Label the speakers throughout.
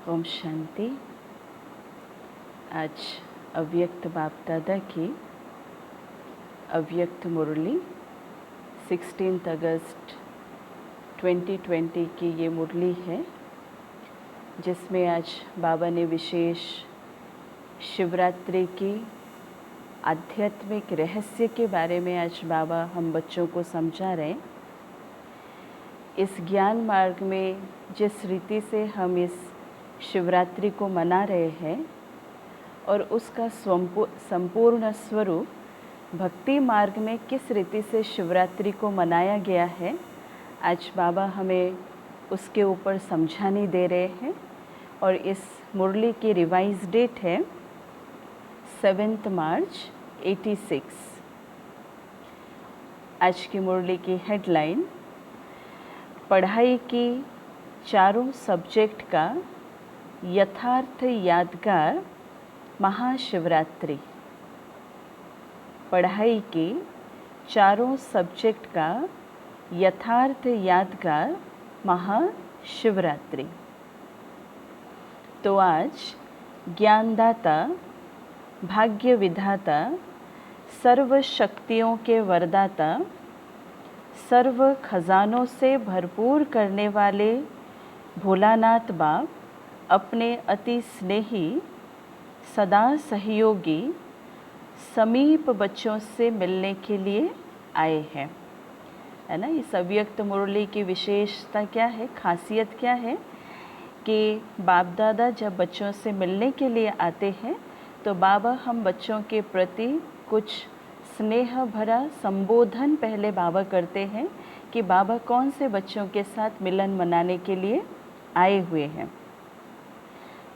Speaker 1: ओम शांति। आज अव्यक्त बाप दादा की अव्यक्त मुरली 16 अगस्त 2020 की ये मुरली है, जिसमें आज बाबा ने विशेष शिवरात्रि की आध्यात्मिक रहस्य के बारे में आज बाबा हम बच्चों को समझा रहे हैं। इस ज्ञान मार्ग में जिस रीति से हम इस शिवरात्रि को मना रहे हैं और उसका संपूर्ण स्वरूप भक्ति मार्ग में किस रीति से शिवरात्रि को मनाया गया है, आज बाबा हमें उसके ऊपर समझाने दे रहे हैं। और इस मुरली की रिवाइज डेट है 7 मार्च 86। आज की मुरली की हेडलाइन, पढ़ाई की चारों सब्जेक्ट का यथार्थ यादगार महाशिवरात्रि। पढ़ाई की चारों सब्जेक्ट का यथार्थ यादगार महाशिवरात्रि। तो आज ज्ञानदाता, भाग्य विधाता, सर्व शक्तियों के वरदाता, सर्व खजानों से भरपूर करने वाले भोलानाथ बाप अपने अति स्नेही, सदा सहयोगी, समीप बच्चों से मिलने के लिए आए हैं, है ना। इस अव्यक्त मुरली की विशेषता क्या है, खासियत क्या है कि बाप दादा जब बच्चों से मिलने के लिए आते हैं तो बाबा हम बच्चों के प्रति कुछ स्नेह भरा संबोधन पहले बाबा करते हैं कि बाबा कौन से बच्चों के साथ मिलन मनाने के लिए आए हुए हैं।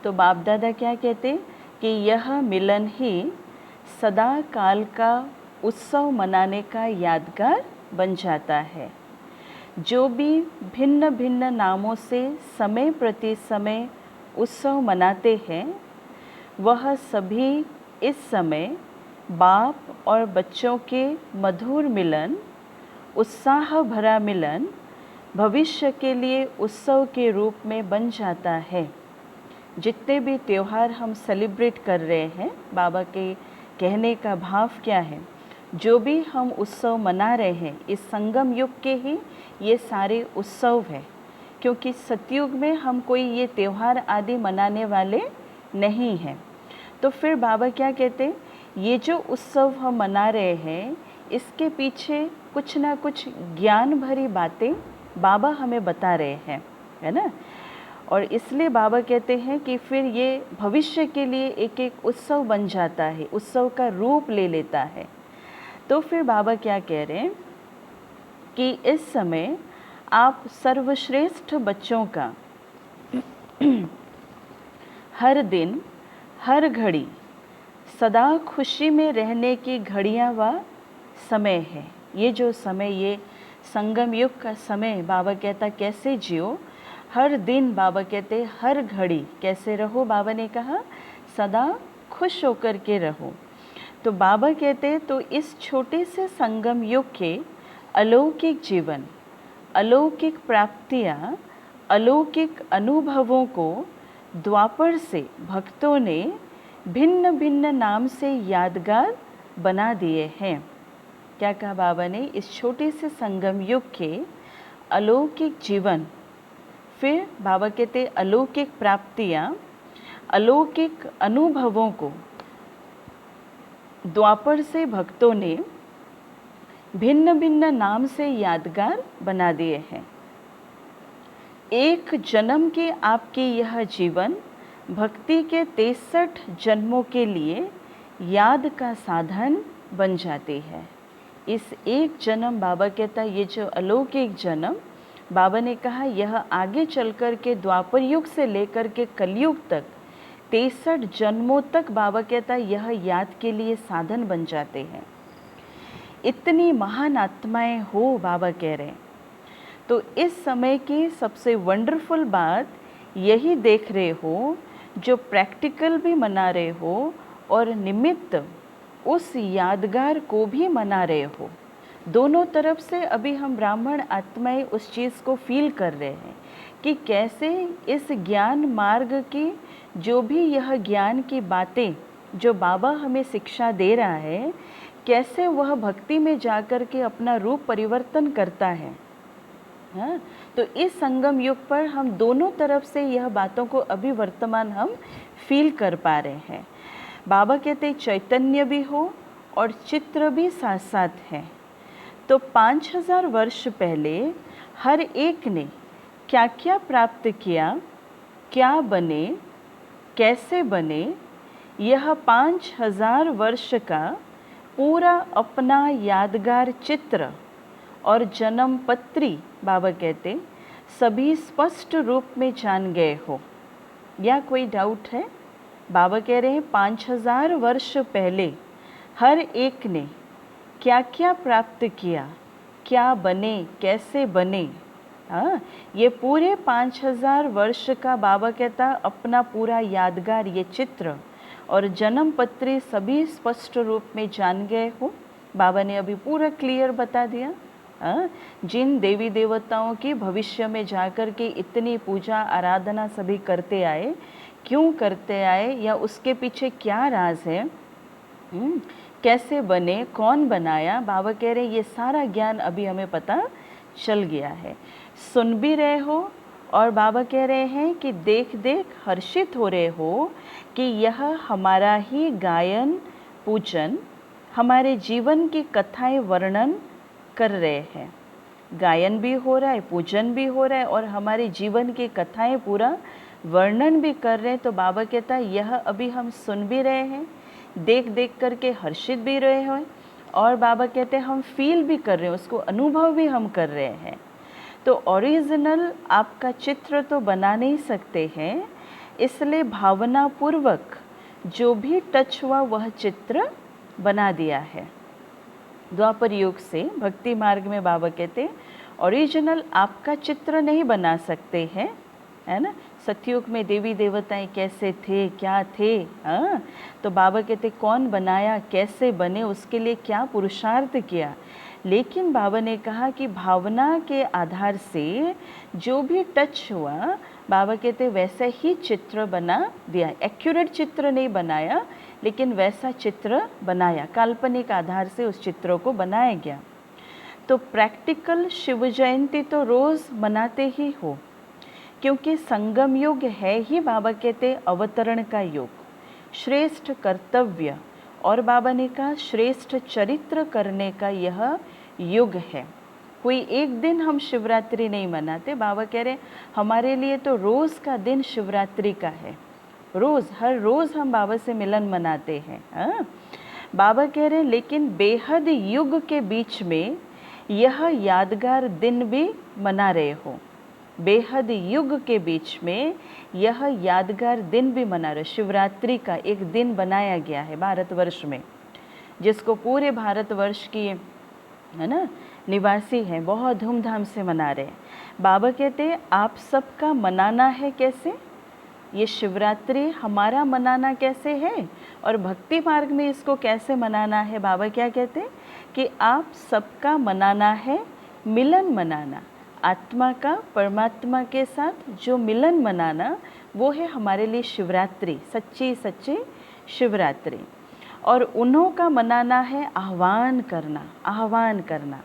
Speaker 1: तो बाप दादा क्या कहते कि यह मिलन ही सदा काल का उत्सव मनाने का यादगार बन जाता है। जो भी भिन्न भिन्न नामों से समय प्रति समय उत्सव मनाते हैं, वह सभी इस समय बाप और बच्चों के मधुर मिलन, उत्साह भरा मिलन भविष्य के लिए उत्सव के रूप में बन जाता है। जितने भी त्यौहार हम सेलिब्रेट कर रहे हैं, बाबा के कहने का भाव क्या है, जो भी हम उत्सव मना रहे हैं, इस संगम युग के ही ये सारे उत्सव है। क्योंकि सतयुग में हम कोई ये त्यौहार आदि मनाने वाले नहीं हैं। तो फिर बाबा क्या कहते हैं, ये जो उत्सव हम मना रहे हैं इसके पीछे कुछ ना कुछ ज्ञान भरी बातें बाबा हमें बता रहे हैं, है ना। और इसलिए बाबा कहते हैं कि फिर ये भविष्य के लिए एक एक उत्सव बन जाता है, उत्सव का रूप ले लेता है। तो फिर बाबा क्या कह रहे हैं कि इस समय आप सर्वश्रेष्ठ बच्चों का हर दिन हर घड़ी सदा खुशी में रहने की घड़ियाँ व समय है। ये जो समय, ये संगम युग का समय, बाबा कहता कैसे जियो, हर दिन बाबा कहते हर घड़ी कैसे रहो, बाबा ने कहा सदा खुश होकर के रहो। तो बाबा कहते तो इस छोटे से संगम युग के अलौकिक जीवन, अलौकिक प्राप्तियाँ, अलौकिक अनुभवों को द्वापर से भक्तों ने भिन्न भिन्न नाम से यादगार बना दिए हैं। क्या कहा बाबा ने, इस छोटे से संगम युग के अलौकिक जीवन, फिर बाबा कहते अलौकिक प्राप्तियाँ, अलौकिक अनुभवों को द्वापर से भक्तों ने भिन्न भिन्न नाम से यादगार बना दिए हैं। एक जन्म के आपके यह जीवन भक्ति के 63 जन्मों के लिए याद का साधन बन जाती है। इस एक जन्म, बाबा कहता ये जो अलौकिक जन्म, बाबा ने कहा यह आगे चलकर के द्वापर युग से लेकर के कलयुग तक 63 जन्मों तक बाबा कहता यह याद के लिए साधन बन जाते हैं। इतनी महान आत्माएं हो, बाबा कह रहे हैं। तो इस समय की सबसे वंडरफुल बात यही देख रहे हो, जो प्रैक्टिकल भी मना रहे हो और निमित्त उस यादगार को भी मना रहे हो। दोनों तरफ से अभी हम ब्राह्मण आत्माएं उस चीज़ को फील कर रहे हैं कि कैसे इस ज्ञान मार्ग की जो भी यह ज्ञान की बातें जो बाबा हमें शिक्षा दे रहा है, कैसे वह भक्ति में जाकर के अपना रूप परिवर्तन करता है। हाँ, तो इस संगम युग पर हम दोनों तरफ से यह बातों को अभी वर्तमान हम फील कर पा रहे हैं। बाबा कहते चैतन्य भी हो और चित्र भी साथ साथ है। तो 5000 वर्ष पहले हर एक ने क्या क्या प्राप्त किया, क्या बने, कैसे बने, यह 5000 वर्ष का पूरा अपना यादगार चित्र और जन्म पत्री बाबा कहते सभी स्पष्ट रूप में जान गए हो, या कोई डाउट है। बाबा कह रहे हैं 5000 वर्ष पहले हर एक ने क्या क्या प्राप्त किया, क्या बने, कैसे बने। हाँ, ये पूरे 5000 वर्ष का बाबा कहता अपना पूरा यादगार ये चित्र और जन्म पत्री सभी स्पष्ट रूप में जान गए हो। बाबा ने अभी पूरा क्लियर बता दिया। जिन देवी देवताओं की भविष्य में जाकर के इतनी पूजा आराधना सभी करते आए, क्यों करते आए या उसके पीछे क्या राज है, कैसे बने, कौन बनाया, बाबा कह रहे ये सारा ज्ञान अभी हमें पता चल गया है। सुन भी रहे हो और बाबा कह रहे हैं कि देख देख हर्षित हो रहे हो कि यह हमारा ही गायन पूजन, हमारे जीवन की कथाएं वर्णन कर रहे हैं। गायन भी हो रहा है, पूजन भी हो रहा है और हमारे जीवन की कथाएं पूरा वर्णन भी कर रहे हैं। तो बाबा कहता है यह अभी हम सुन भी रहे हैं, देख देख करके हर्षित भी रहे हैं और बाबा कहते हैं हम फील भी कर रहे हैं, उसको अनुभव भी हम कर रहे हैं। तो ओरिजिनल आपका चित्र तो बना नहीं सकते हैं, इसलिए भावनापूर्वक जो भी टच हुआ वह चित्र बना दिया है। द्वापर युग से भक्ति मार्ग में बाबा कहते ओरिजिनल आपका चित्र नहीं बना सकते हैं, है ना। सतयुग में देवी देवताएं कैसे थे, क्या थे, हाँ, तो बाबा कहते कौन बनाया, कैसे बने, उसके लिए क्या पुरुषार्थ किया। लेकिन बाबा ने कहा कि भावना के आधार से जो भी टच हुआ, बाबा कहते वैसा ही चित्र बना दिया। एक्यूरेट चित्र नहीं बनाया, लेकिन वैसा चित्र बनाया, काल्पनिक आधार से उस चित्रों को बनाया गया। तो प्रैक्टिकल शिव जयंती तो रोज़ मनाते ही हो, क्योंकि संगम युग है ही बाबा कहते अवतरण का युग। श्रेष्ठ कर्तव्य और बाबा ने कहा श्रेष्ठ चरित्र करने का यह युग है। कोई एक दिन हम शिवरात्रि नहीं मनाते, बाबा कह रहे हमारे लिए तो रोज़ का दिन शिवरात्रि का है। रोज़, हर रोज़ हम बाबा से मिलन मनाते हैं। बाबा कह रहे लेकिन बेहद युग के बीच में यह यादगार दिन भी मना रहे हो। बेहद युग के बीच में यह यादगार दिन भी मना रहे। शिवरात्रि का एक दिन बनाया गया है भारतवर्ष में, जिसको पूरे भारतवर्ष की है ना निवासी हैं बहुत धूमधाम से मना रहे हैं। बाबा कहते हैं आप सबका मनाना है कैसे, ये शिवरात्रि हमारा मनाना कैसे है और भक्ति मार्ग में इसको कैसे मनाना है। बाबा क्या कहते हैं कि आप सबका मनाना है मिलन मनाना, आत्मा का परमात्मा के साथ जो मिलन मनाना वो है हमारे लिए शिवरात्रि, सच्ची सच्ची शिवरात्रि। और उन्हों का मनाना है आह्वान करना, आह्वान करना।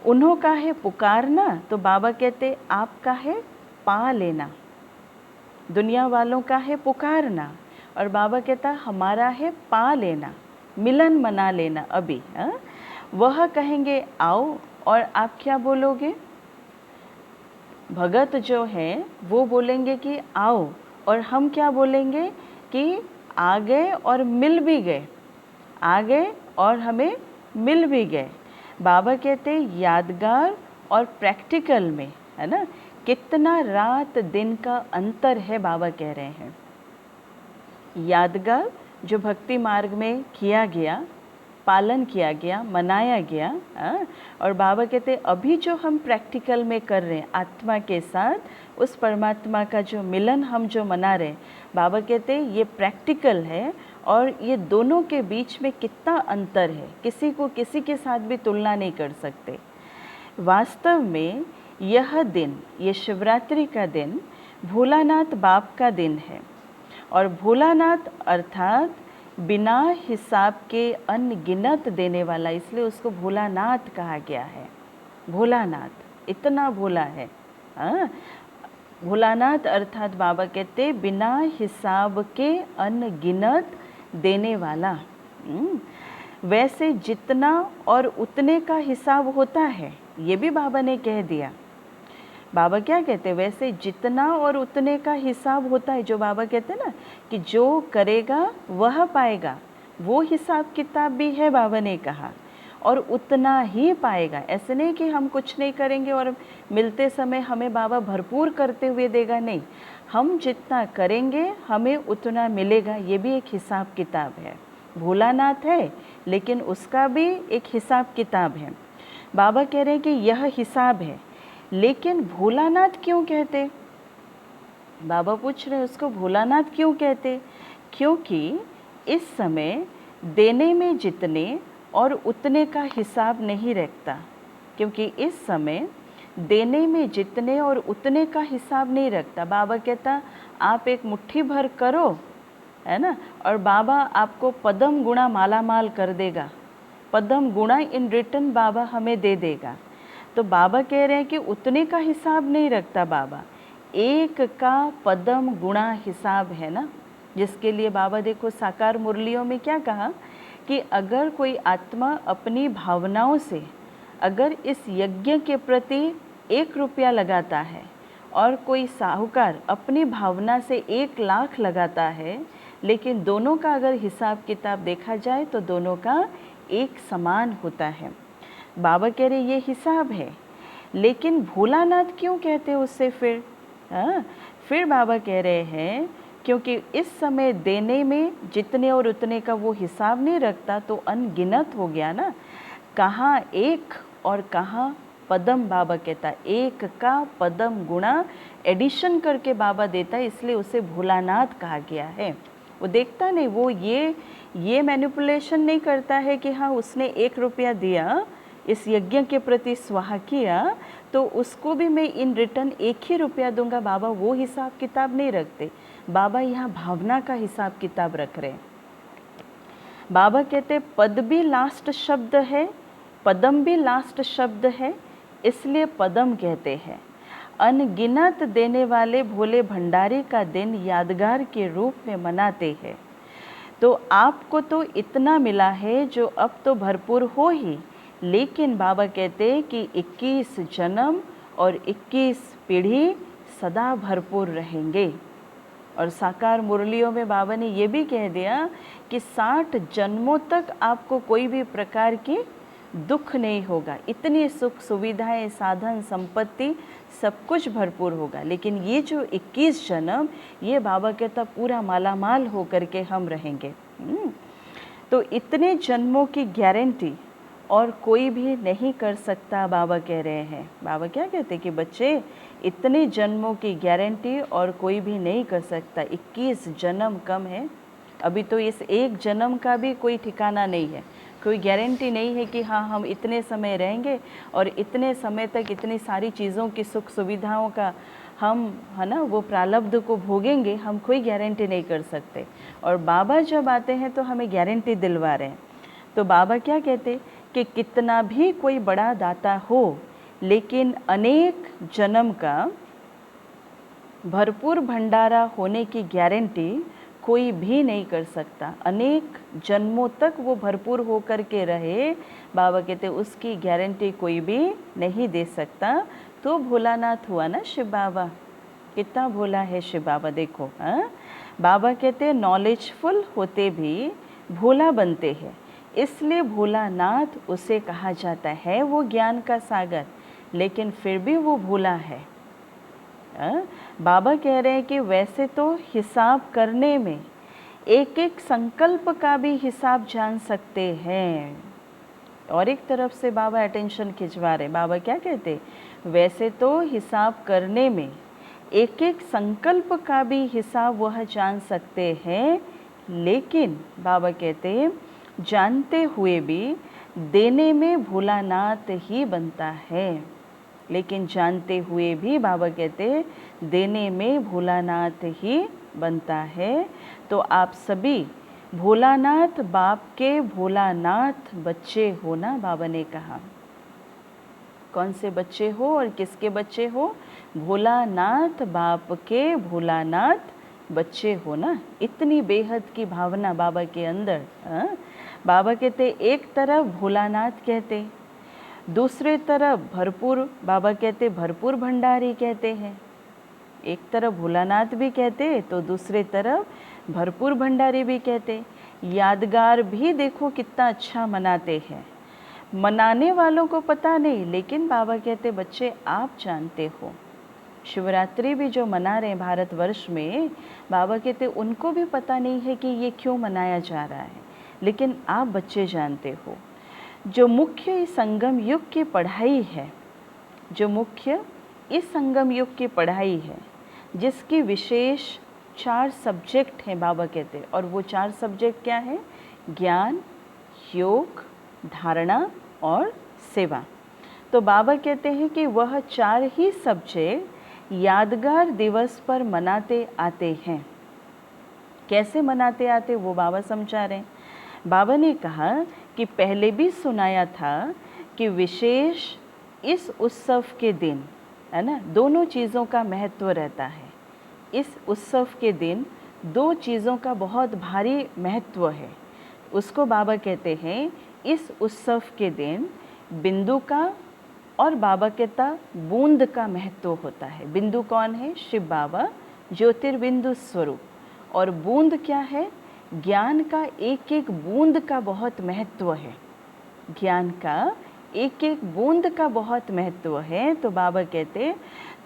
Speaker 1: उन्हों का है पुकारना, तो बाबा कहते आपका है पा लेना। दुनिया वालों का है पुकारना और बाबा कहता हमारा है पा लेना, मिलन मना लेना। अभी वह कहेंगे आओ और आप क्या बोलोगे, भगत जो है वो बोलेंगे कि आओ, और हम क्या बोलेंगे कि आ गए और मिल भी गए, आ गए और हमें मिल भी गए। बाबा कहते यादगार और प्रैक्टिकल में है ना कितना रात दिन का अंतर है। बाबा कह रहे हैं यादगार जो भक्ति मार्ग में किया गया, पालन किया गया, मनाया गया, और बाबा कहते अभी जो हम प्रैक्टिकल में कर रहे हैं आत्मा के साथ उस परमात्मा का जो मिलन हम जो मना रहे हैं, बाबा कहते ये प्रैक्टिकल है और ये दोनों के बीच में कितना अंतर है, किसी को किसी के साथ भी तुलना नहीं कर सकते। वास्तव में यह दिन, ये शिवरात्रि का दिन भोलानाथ बाप का दिन है। और भोलानाथ अर्थात बिना हिसाब के अनगिनत देने वाला, इसलिए उसको भोलानाथ कहा गया है। भोलानाथ इतना भोला है। भोलानाथ अर्थात बाबा कहते बिना हिसाब के अनगिनत देने वाला। वैसे जितना और उतने का हिसाब होता है, ये भी बाबा ने कह दिया। बाबा क्या कहते हैं, वैसे जितना और उतने का हिसाब होता है। जो बाबा कहते हैं ना कि जो करेगा वह पाएगा, वो हिसाब किताब भी है बाबा ने कहा, और उतना ही पाएगा। ऐसे नहीं कि हम कुछ नहीं करेंगे और मिलते समय हमें बाबा भरपूर करते हुए देगा, नहीं, हम जितना करेंगे हमें उतना मिलेगा। ये भी एक हिसाब किताब है। भोलानाथ है लेकिन उसका भी एक हिसाब किताब है। बाबा कह रहे हैं कि यह हिसाब है, लेकिन भोलानाथ क्यों कहते, बाबा पूछ रहे हैं उसको भोलानाथ क्यों कहते, क्योंकि इस समय देने में जितने और उतने का हिसाब नहीं रखता। क्योंकि इस समय देने में जितने और उतने का हिसाब नहीं रखता। बाबा कहता आप एक मुट्ठी भर करो, है ना, और बाबा आपको पदम गुणा माला माल कर देगा, पदम गुणा इन रिटर्न बाबा हमें दे देगा। तो बाबा कह रहे हैं कि उतने का हिसाब नहीं रखता बाबा, एक का पदम गुणा हिसाब है ना, जिसके लिए बाबा देखो साकार मुरलियों में क्या कहा कि अगर कोई आत्मा अपनी भावनाओं से अगर इस यज्ञ के प्रति 1 रुपया लगाता है और कोई साहूकार अपनी भावना से 1 लाख लगाता है, लेकिन दोनों का अगर हिसाब किताब देखा जाए तो दोनों का एक समान होता है। बाबा कह रहे ये हिसाब है, लेकिन भोलानाथ क्यों कहते हैं उससे फिर बाबा कह रहे हैं क्योंकि इस समय देने में जितने और उतने का वो हिसाब नहीं रखता, तो अनगिनत हो गया ना, कहाँ एक और कहाँ पदम। बाबा कहता है 1 का पदम गुणा एडिशन करके बाबा देता है, इसलिए उसे भोलानाथ कहा गया है। वो देखता नहीं, वो ये मैनिपुलेशन नहीं करता है कि हाँ उसने 1 रुपया दिया इस यज्ञ के प्रति स्वाहा किया तो उसको भी मैं इन रिटर्न 1 ही रुपया दूंगा। बाबा वो हिसाब किताब नहीं रखते, बाबा यहाँ भावना का हिसाब किताब रख रहे हैं। बाबा कहते पद भी लास्ट शब्द है, पदम भी लास्ट शब्द है, इसलिए पदम कहते हैं। अनगिनत देने वाले भोले भंडारी का दिन यादगार के रूप में मनाते हैं। तो आपको तो इतना मिला है जो अब तो भरपूर हो ही, लेकिन बाबा कहते हैं कि 21 जन्म और 21 पीढ़ी सदा भरपूर रहेंगे। और साकार मुरलियों में बाबा ने ये भी कह दिया कि 60 जन्मों तक आपको कोई भी प्रकार की दुख नहीं होगा, इतनी सुख सुविधाएं, साधन, संपत्ति सब कुछ भरपूर होगा। लेकिन ये जो 21 जन्म, ये बाबा कहता पूरा मालामाल होकर के हम रहेंगे। तो इतने जन्मों की गारंटी और कोई भी नहीं कर सकता, बाबा कह रहे हैं। बाबा क्या कहते कि बच्चे, इतने जन्मों की गारंटी और कोई भी नहीं कर सकता। 21 जन्म कम है, अभी तो इस एक जन्म का भी कोई ठिकाना नहीं है, कोई गारंटी नहीं है कि हाँ हम इतने समय रहेंगे और इतने समय तक इतनी सारी चीज़ों की सुख सुविधाओं का हम, है ना, वो प्रारब्ध को भोगेंगे। हम कोई गारंटी नहीं कर सकते। और बाबा जब आते हैं तो हमें गारंटी दिलवा रहे हैं। तो बाबा क्या कहते कि कितना भी कोई बड़ा दाता हो, लेकिन अनेक जन्म का भरपूर भंडारा होने की गारंटी कोई भी नहीं कर सकता। अनेक जन्मों तक वो भरपूर होकर के रहे, बाबा कहते उसकी गारंटी कोई भी नहीं दे सकता। तो भोलानाथ हुआ ना शिव बाबा, कितना भोला है शिव बाबा, देखो। बाबा कहते नॉलेजफुल होते भी भोला बनते हैं, इसलिए भोलानाथ उसे कहा जाता है। वो ज्ञान का सागर, लेकिन फिर भी वो भोला है। बाबा कह रहे हैं कि वैसे तो हिसाब करने में एक एक संकल्प का भी हिसाब जान सकते हैं। और एक तरफ से बाबा अटेंशन खिंचवा रहे। बाबा क्या कहते, वैसे तो हिसाब करने में एक एक संकल्प का भी हिसाब वह जान सकते हैं, लेकिन बाबा कहते जानते हुए भी देने में भोलानाथ ही बनता है। लेकिन जानते हुए भी बाबा कहते देने में भोलानाथ ही बनता है। तो आप सभी भोलानाथ बाप के भोलानाथ बच्चे हो ना, बाबा ने कहा। कौन से बच्चे हो और किसके बच्चे हो? भोलानाथ बाप के भोलानाथ बच्चे हो ना। इतनी बेहद की भावना बाबा के अंदर। बाबा कहते एक तरफ भोलानाथ कहते, दूसरे तरफ भरपूर, बाबा कहते भरपूर भंडारी कहते हैं। एक तरफ भोलानाथ भी कहते तो दूसरे तरफ भरपूर भंडारी भी कहते। यादगार भी देखो कितना अच्छा मनाते हैं। मनाने वालों को पता नहीं, लेकिन बाबा कहते बच्चे आप जानते हो। शिवरात्रि भी जो मना रहे हैं भारतवर्ष में, बाबा कहते उनको भी पता नहीं है कि ये क्यों मनाया जा रहा है, लेकिन आप बच्चे जानते हो। जो मुख्य इस संगम युग की पढ़ाई है, जो मुख्य इस संगम युग की पढ़ाई है, जिसकी विशेष 4 सब्जेक्ट हैं बाबा कहते, और वो 4 सब्जेक्ट क्या है? ज्ञान, योग, धारणा और सेवा। तो बाबा कहते हैं कि वह 4 ही सब्जेक्ट यादगार दिवस पर मनाते आते हैं। कैसे मनाते आते वो बाबा समझा रहे हैं। बाबा ने कहा कि पहले भी सुनाया था कि विशेष इस उत्सव के दिन, है ना, दोनों चीज़ों का महत्व रहता है। इस उत्सव के दिन 2 चीज़ों का बहुत भारी महत्व है। उसको बाबा कहते हैं इस उत्सव के दिन बिंदु का और बाबा कहता बूंद का महत्व होता है। बिंदु कौन है? शिव बाबा, ज्योतिर्बिंदु स्वरूप। और बूंद क्या है? ज्ञान का एक एक बूंद का बहुत महत्व है। ज्ञान का एक एक बूंद का बहुत महत्व है। तो बाबा कहते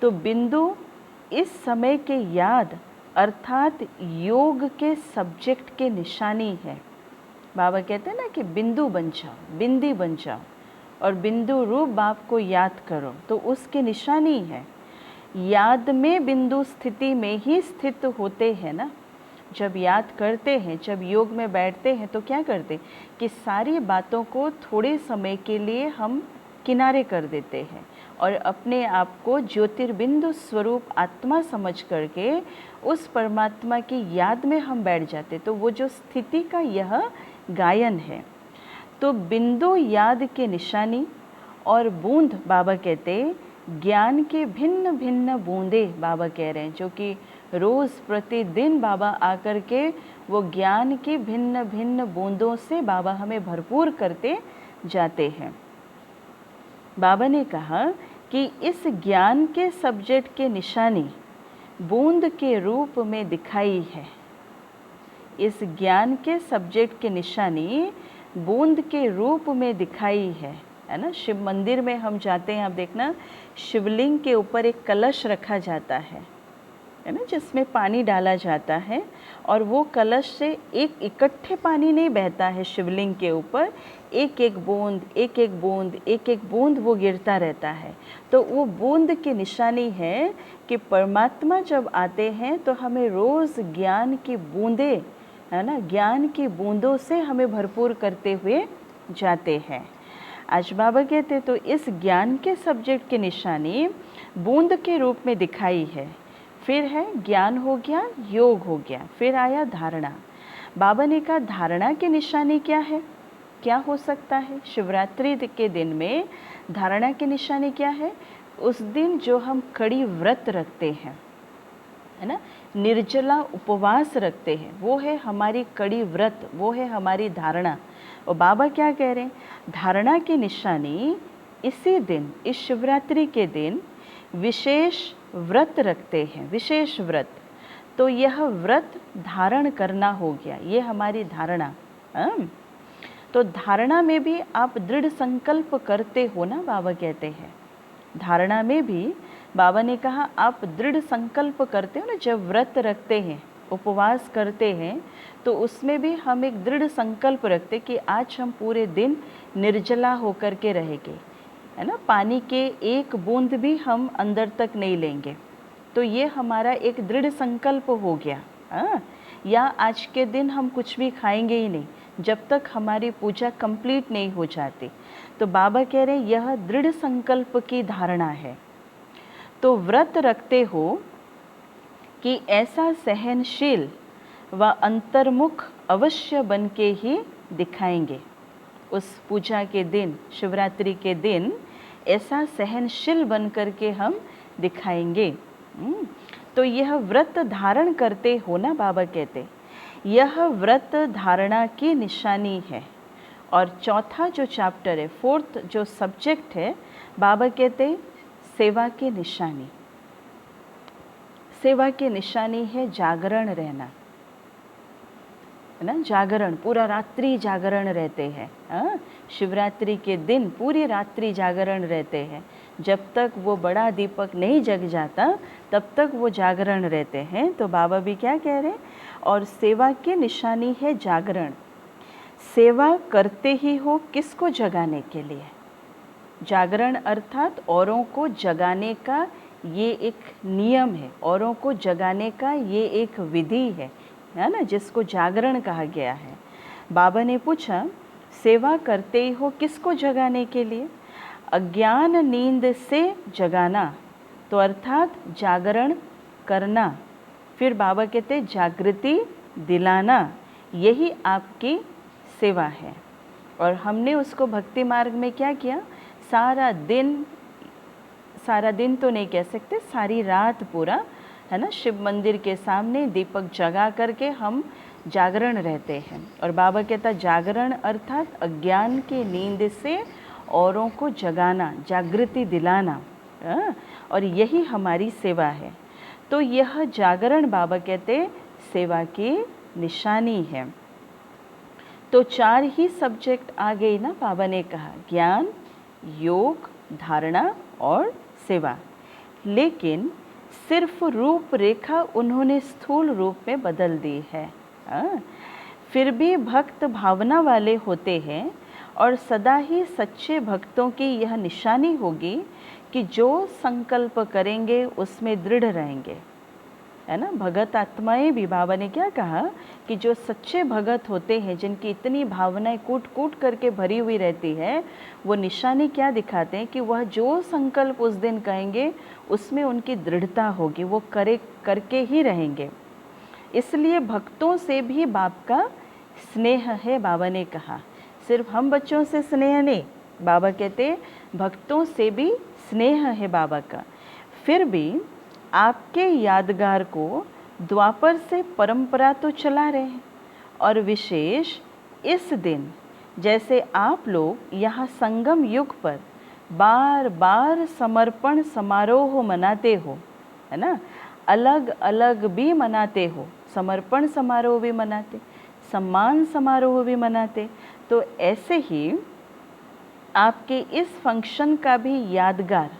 Speaker 1: तो बिंदु इस समय के याद अर्थात योग के सब्जेक्ट के निशानी है। बाबा कहते हैं ना कि बिंदु बन जाओ, बिंदी बन जाओ और बिंदु रूप बाप को याद करो, तो उसकी निशानी है। याद में बिंदु स्थिति में ही स्थित होते हैं ना। जब याद करते हैं, जब योग में बैठते हैं तो क्या करते कि सारी बातों को थोड़े समय के लिए हम किनारे कर देते हैं और अपने आप को ज्योतिर्बिंदु स्वरूप आत्मा समझ करके उस परमात्मा की याद में हम बैठ जाते। तो वो जो स्थिति का यह गायन है। तो बिंदु याद के निशानी और बूंद बाबा कहते ज्ञान के भिन्न भिन्न बूंदे बाबा कह रहे हैं, जो कि रोज़ प्रतिदिन बाबा आकर के वो ज्ञान की भिन्न भिन्न बूंदों से बाबा हमें भरपूर करते जाते हैं। बाबा ने कहा कि इस ज्ञान के सब्जेक्ट की निशानी बूंद के रूप में दिखाई है। इस ज्ञान के सब्जेक्ट की निशानी बूंद के रूप में दिखाई है ना। शिव मंदिर में हम जाते हैं, आप देखना शिवलिंग के ऊपर एक कलश रखा जाता है ना, जिसमें पानी डाला जाता है और वो कलश से एक इकट्ठे पानी नहीं बहता है शिवलिंग के ऊपर, एक एक बूंद एक एक बूंद एक एक बूंद वो गिरता रहता है। तो वो बूंद की निशानी है कि परमात्मा जब आते हैं तो हमें रोज़ ज्ञान की बूंदे है ना, ज्ञान की बूंदों से हमें भरपूर करते हुए जाते हैं। आज बाबा कहते तो इस ज्ञान के सब्जेक्ट की निशानी बूंद के रूप में दिखाई है। फिर है ज्ञान हो गया, योग हो गया, फिर आया धारणा। बाबा ने कहा धारणा की निशानी क्या है, क्या हो सकता है। शिवरात्रि के दिन में धारणा की निशानी क्या है, उस दिन जो हम कड़ी व्रत रखते हैं है ना, निर्जला उपवास रखते हैं, वो है हमारी कड़ी व्रत, वो है हमारी धारणा। और बाबा क्या कह रहे हैं, धारणा की निशानी इसी दिन, इस शिवरात्रि के दिन विशेष व्रत रखते हैं, विशेष व्रत। तो यह व्रत धारण करना हो गया, ये हमारी धारणा। तो धारणा में भी आप दृढ़ संकल्प करते हो ना, बाबा कहते हैं धारणा में भी बाबा ने कहा आप दृढ़ संकल्प करते हो ना। जब व्रत रखते हैं, उपवास करते हैं, तो उसमें भी हम एक दृढ़ संकल्प रखते कि आज हम पूरे दिन निर्जला होकर के रहेंगे है ना, पानी के एक बूंद भी हम अंदर तक नहीं लेंगे। तो ये हमारा एक दृढ़ संकल्प हो गया। या आज के दिन हम कुछ भी खाएंगे ही नहीं जब तक हमारी पूजा कंप्लीट नहीं हो जाती। तो बाबा कह रहे हैं यह दृढ़ संकल्प की धारणा है। तो व्रत रखते हो कि ऐसा सहनशील व अंतर्मुख अवश्य बन के ही दिखाएंगे। उस पूजा के दिन, शिवरात्रि के दिन ऐसा सहनशील बन कर के हम दिखाएंगे। तो यह व्रत धारण करते हो ना, बाबा कहते यह व्रत धारणा की निशानी है। और चौथा जो चैप्टर है, फोर्थ जो सब्जेक्ट है, बाबा कहते सेवा की निशानी। सेवा की निशानी है जागरण रहना है ना, जागरण, पूरा रात्रि जागरण रहते हैं। शिवरात्रि के दिन पूरी रात्रि जागरण रहते हैं। जब तक वो बड़ा दीपक नहीं जग जाता तब तक वो जागरण रहते हैं। तो बाबा भी क्या कह रहे हैं, और सेवा की निशानी है जागरण। सेवा करते ही हो किसको जगाने के लिए, जागरण अर्थात औरों को जगाने का ये एक नियम है, औरों को जगाने का ये एक विधि है ना, जिसको जागरण कहा गया है। बाबा ने पूछा सेवा करते ही हो किसको जगाने के लिए, अज्ञान नींद से जगाना, तो अर्थात जागरण करना। फिर बाबा कहते जागृति दिलाना, यही आपकी सेवा है। और हमने उसको भक्ति मार्ग में क्या किया, सारा दिन तो नहीं कह सकते, सारी रात पूरा है ना, शिव मंदिर के सामने दीपक जगा करके हम जागरण रहते हैं। और बाबा कहता जागरण अर्थात अज्ञान की नींद से औरों को जगाना, जागृति दिलाना, और यही हमारी सेवा है। तो यह जागरण बाबा कहते सेवा की निशानी है। तो 4 ही सब्जेक्ट आ गए ना, बाबा ने कहा ज्ञान, योग, धारणा और सेवा। लेकिन सिर्फ रूपरेखा उन्होंने स्थूल रूप में बदल दी है। फिर भी भक्त भावना वाले होते हैं और सदा ही सच्चे भक्तों की यह निशानी होगी कि जो संकल्प करेंगे उसमें दृढ़ रहेंगे है ना। भगत आत्माएं भी, बाबा ने क्या कहा कि जो सच्चे भगत होते हैं, जिनकी इतनी भावनाएं कूट कूट करके भरी हुई रहती है, वो निशानी क्या दिखाते हैं कि वह जो संकल्प उस दिन कहेंगे उसमें उनकी दृढ़ता होगी, वो करके ही रहेंगे। इसलिए भक्तों से भी बाप का स्नेह है। बाबा ने कहा सिर्फ हम बच्चों से स्नेह नहीं, बाबा कहते भक्तों से भी स्नेह है बाबा का। फिर भी आपके यादगार को द्वापर से परंपरा तो चला रहे हैं, और विशेष इस दिन जैसे आप लोग यहाँ संगम युग पर बार बार समर्पण समारोह मनाते हो, है ना, अलग अलग भी मनाते हो, समर्पण समारोह भी मनाते, सम्मान समारोह भी मनाते, तो ऐसे ही आपके इस फंक्शन का भी यादगार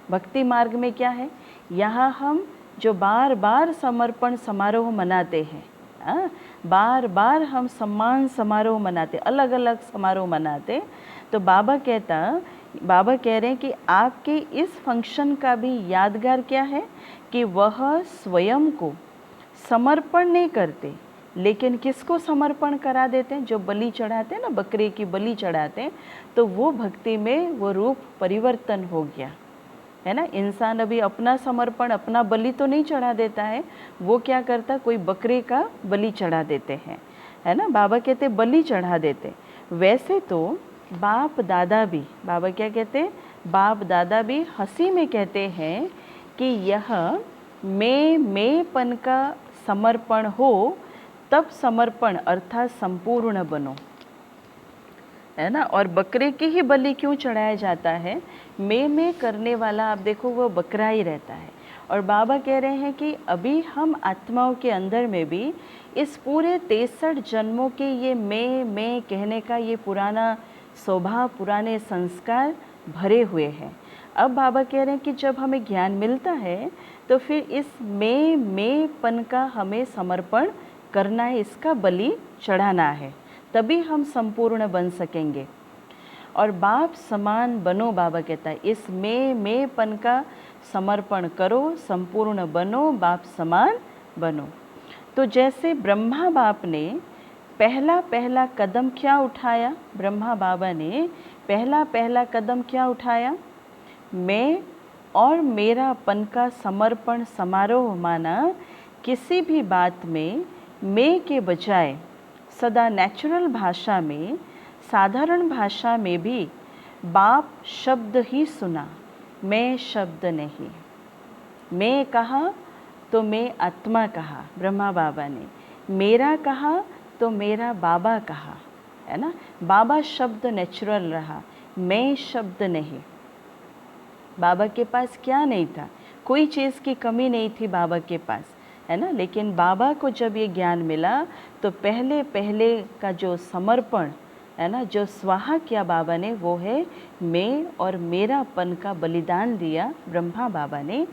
Speaker 1: भक्ति मार्ग में क्या है, यहाँ हम जो बार बार समर्पण समारोह मनाते हैं, बार बार हम सम्मान समारोह मनाते, अलग अलग समारोह मनाते, तो बाबा कह रहे हैं कि आपके इस फंक्शन का भी यादगार क्या है कि वह स्वयं को समर्पण नहीं करते, लेकिन किसको समर्पण करा देते हैं, जो बलि चढ़ाते हैं ना, बकरे की बलि चढ़ाते हैं, तो वो भक्ति में वो रूप परिवर्तन हो गया, है ना। इंसान अभी अपना समर्पण, अपना बलि तो नहीं चढ़ा देता है, वो क्या करता, कोई बकरे का बलि चढ़ा देते हैं, है ना। बाबा कहते बलि चढ़ा देते। वैसे तो बाप दादा भी, बाबा क्या कहते, बाप दादा भी हंसी में कहते हैं कि यह मैंपन का समर्पण हो, तब समर्पण अर्थात संपूर्ण बनो, है ना। और बकरे की ही बलि क्यों चढ़ाया जाता है, मैं करने वाला आप देखो वो बकरा ही रहता है। और बाबा कह रहे हैं कि अभी हम आत्माओं के अंदर में भी इस पूरे 63 जन्मों के ये मैं कहने का ये पुराना स्वभाव, पुराने संस्कार भरे हुए हैं। अब बाबा कह रहे हैं कि जब हमें ज्ञान मिलता है तो फिर इस मैंपन का हमें समर्पण करना है, इसका बलि चढ़ाना है, तभी हम संपूर्ण बन सकेंगे। और बाप समान बनो, बाबा कहता है इस मैंपन का समर्पण करो, संपूर्ण बनो, बाप समान बनो। तो जैसे ब्रह्मा बाप ने पहला कदम क्या उठाया, ब्रह्मा बाबा ने पहला कदम क्या उठाया, मैं और मेरापन का समर्पण समारोह माना। किसी भी बात में मैं के बजाय सदा नेचुरल भाषा में, साधारण भाषा में भी बाप शब्द ही सुना, मैं शब्द नहीं। मैं कहा तो मैं आत्मा कहा ब्रह्मा बाबा ने, मेरा कहा तो मेरा बाबा कहा, है ना। बाबा शब्द नेचुरल रहा, मैं शब्द नहीं। बाबा के पास क्या नहीं था, कोई चीज़ की कमी नहीं थी बाबा के पास, है ना। लेकिन बाबा को जब ये ज्ञान मिला तो पहले का जो समर्पण है ना, जो स्वाहा किया बाबा ने, वो है मैं और मेरापन का बलिदान दिया ब्रह्मा बाबा ने।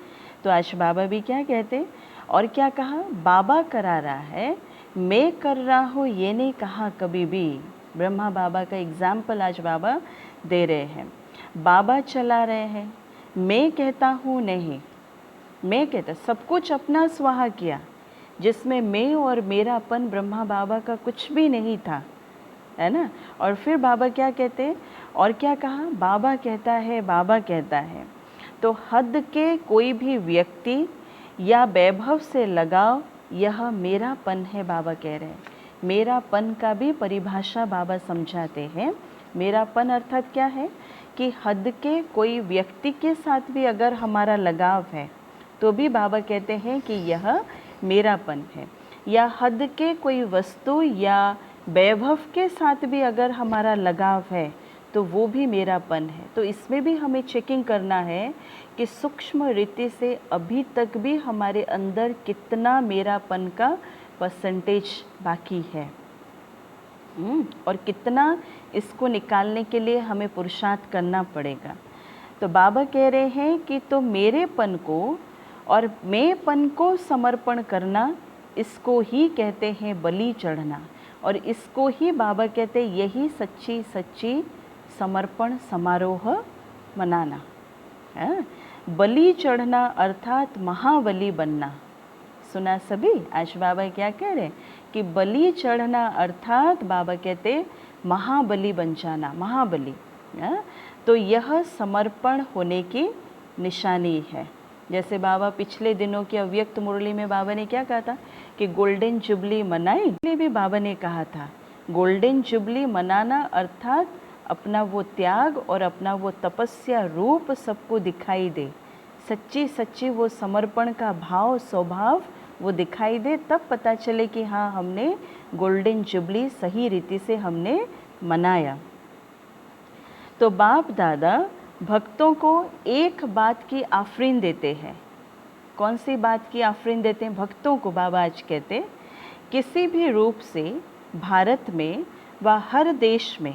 Speaker 1: तो आज बाबा भी क्या कहते और क्या कहा, बाबा करा रहा है, मैं कर रहा हूँ ये नहीं कहा कभी भी। ब्रह्मा बाबा का एग्जाम्पल आज बाबा दे रहे हैं। बाबा चला रहे हैं, मैं कहता हूँ नहीं, मैं कहता, सब कुछ अपना स्वाहा किया, जिसमें मैं और मेरापन ब्रह्मा बाबा का कुछ भी नहीं था, है ना। और फिर बाबा क्या कहते और क्या कहा, बाबा कहता है। तो हद के कोई भी व्यक्ति या वैभव से लगाव, यह मेरापन है, बाबा कह रहे हैं। मेरापन का भी परिभाषा बाबा समझाते हैं। मेरापन अर्थात क्या है कि हद के कोई व्यक्ति के साथ भी अगर हमारा लगाव है तो भी बाबा कहते हैं कि यह मेरापन है। या हद के कोई वस्तु या वैभव के साथ भी अगर हमारा लगाव है तो वो भी मेरापन है। तो इसमें भी हमें चेकिंग करना है कि सूक्ष्म रीति से अभी तक भी हमारे अंदर कितना मेरापन का परसेंटेज बाकी है, और कितना इसको निकालने के लिए हमें पुरुषार्थ करना पड़ेगा। तो बाबा कह रहे हैं कि तो मेरेपन को और मैंपन को समर्पण करना, इसको ही कहते हैं बलि चढ़ना। और इसको ही बाबा कहते हैं यही सच्ची समर्पण समारोह मनाना है। बलि चढ़ना अर्थात महाबली बनना। सुना सभी, आज बाबा क्या कह रहे हैं कि बलि चढ़ना अर्थात बाबा कहते महाबली बन जाना, महाबली। तो यह समर्पण होने की निशानी है। जैसे बाबा पिछले दिनों की अव्यक्त मुरली में बाबा ने क्या कहा था कि गोल्डन जुबली मनाई, भी बाबा ने कहा था गोल्डन जुबली मनाना अर्थात अपना वो त्याग और अपना वो तपस्या रूप सबको दिखाई दे, सच्ची सच्ची वो समर्पण का भाव स्वभाव वो दिखाई दे, तब पता चले कि हाँ हमने गोल्डन जुबली सही रीति से हमने मनाया। तो बाप दादा भक्तों को एक बात की आफरीन देते हैं। कौन सी बात की आफरीन देते हैं भक्तों को? बाबा आज कहते किसी भी रूप से भारत में व हर देश में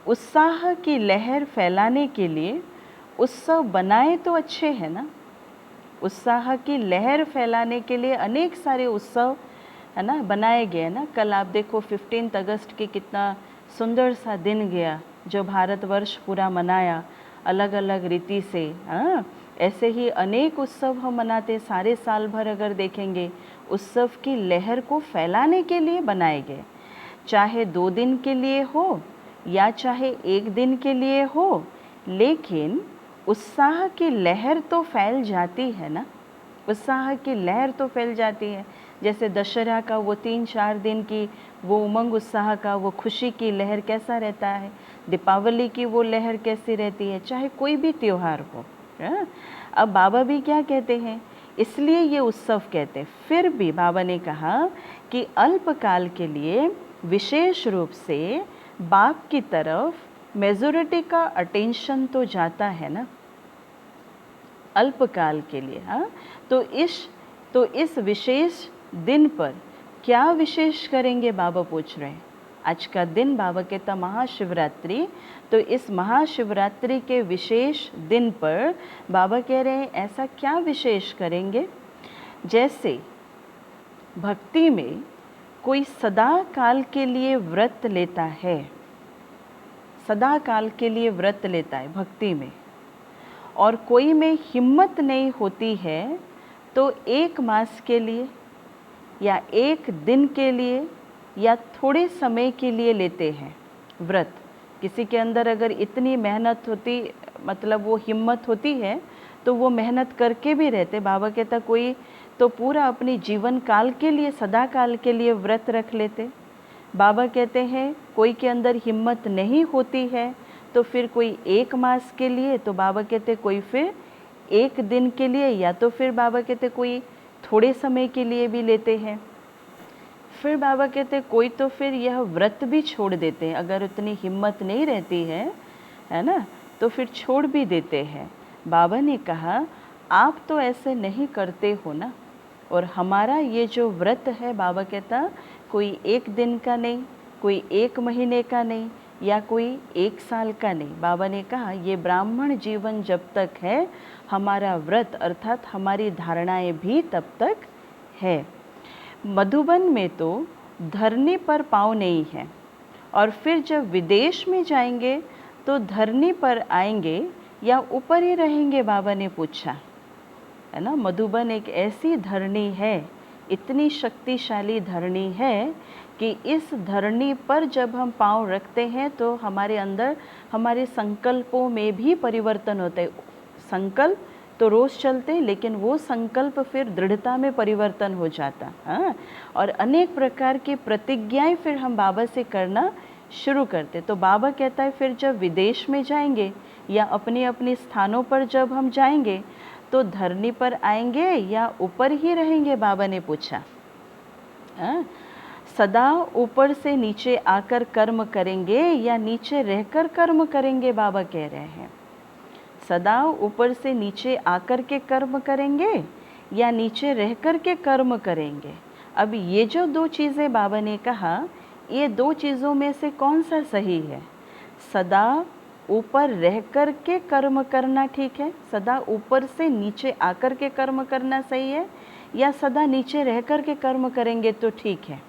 Speaker 1: उत्साह की लहर फैलाने के लिए उत्सव बनाए तो अच्छे हैं ना। उत्साह की लहर फैलाने के लिए अनेक सारे उत्सव है ना बनाए गए ना। कल आप देखो 15 अगस्त की कितना सुंदर सा दिन गया जो भारतवर्ष पूरा मनाया अलग अलग रीति से। हाँ, ऐसे ही अनेक उत्सव हम मनाते सारे साल भर। अगर देखेंगे उत्सव की लहर को फैलाने के लिए बनाए गए, चाहे 2 दिन के लिए हो या चाहे 1 दिन के लिए हो, लेकिन उत्साह की लहर तो फैल जाती है ना। उत्साह की लहर तो फैल जाती है। जैसे दशहरा का वो 3-4 दिन की वो उमंग उत्साह का वो खुशी की लहर कैसा रहता है, दीपावली की वो लहर कैसी रहती है, चाहे कोई भी त्योहार हो। अब बाबा भी क्या कहते हैं, इसलिए ये उत्सव कहते हैं। फिर भी बाबा ने कहा कि अल्पकाल के लिए विशेष रूप से बाप की तरफ मेजॉरिटी का अटेंशन तो जाता है ना अल्पकाल के लिए। हाँ, तो इस विशेष दिन पर क्या विशेष करेंगे बाबा पूछ रहे हैं। आज का दिन बाबा कहता महाशिवरात्रि, तो इस महाशिवरात्रि के विशेष दिन पर बाबा कह रहे हैं ऐसा क्या विशेष करेंगे। जैसे भक्ति में कोई सदा काल के लिए व्रत लेता है, सदा काल के लिए व्रत लेता है भक्ति में, और कोई में हिम्मत नहीं होती है तो 1 मास के लिए या 1 दिन के लिए या थोड़े समय के लिए लेते हैं व्रत। किसी के अंदर अगर इतनी मेहनत होती, मतलब वो हिम्मत होती है, तो वो मेहनत करके भी रहते। बाबा कहता कोई तो पूरा अपनी जीवन काल के लिए सदा काल के लिए व्रत रख लेते। बाबा कहते हैं कोई के अंदर हिम्मत नहीं होती है तो फिर कोई 1 मास के लिए, तो बाबा कहते कोई फिर 1 दिन के लिए, या तो फिर बाबा कहते कोई थोड़े समय के लिए भी लेते हैं। फिर बाबा कहते कोई तो फिर यह व्रत भी छोड़ देते हैं, अगर उतनी हिम्मत नहीं रहती है ना, तो फिर छोड़ भी देते हैं। बाबा ने कहा आप तो ऐसे नहीं करते हो ना, और हमारा ये जो व्रत है बाबा कहता कोई 1 दिन का नहीं, कोई 1 महीने का नहीं, या कोई 1 साल का नहीं। बाबा ने कहा ये ब्राह्मण जीवन जब तक है हमारा व्रत अर्थात हमारी धारणाएं भी तब तक है। मधुबन में तो धरनी पर पाँव नहीं है, और फिर जब विदेश में जाएंगे तो धरनी पर आएंगे या ऊपर ही रहेंगे, बाबा ने पूछा है ना। मधुबन एक ऐसी धरनी है, इतनी शक्तिशाली धरनी है कि इस धरनी पर जब हम पाँव रखते हैं तो हमारे अंदर हमारे संकल्पों में भी परिवर्तन होता है। संकल्प तो रोज़ चलते, लेकिन वो संकल्प फिर दृढ़ता में परिवर्तन हो जाता। हाँ, और अनेक प्रकार की प्रतिज्ञाएं फिर हम बाबा से करना शुरू करते। तो बाबा कहता है फिर जब विदेश में जाएंगे या अपने अपने स्थानों पर जब हम जाएंगे तो धरनी पर आएंगे या ऊपर ही रहेंगे, बाबा ने पूछा। हाँ, सदा ऊपर से नीचे आकर कर्म करेंगे या नीचे रहकर कर्म करेंगे, बाबा कह रहे हैं। सदा ऊपर से नीचे आकर के कर्म करेंगे या नीचे रह कर के कर्म करेंगे। अब ये जो 2 चीज़ें बाबा ने कहा, ये 2 चीज़ों में से कौन सा सही है? सदा ऊपर रह कर के कर्म करना ठीक है, सदा ऊपर से नीचे आकर के कर्म करना सही है, या सदा नीचे रह कर के कर्म करेंगे तो ठीक है?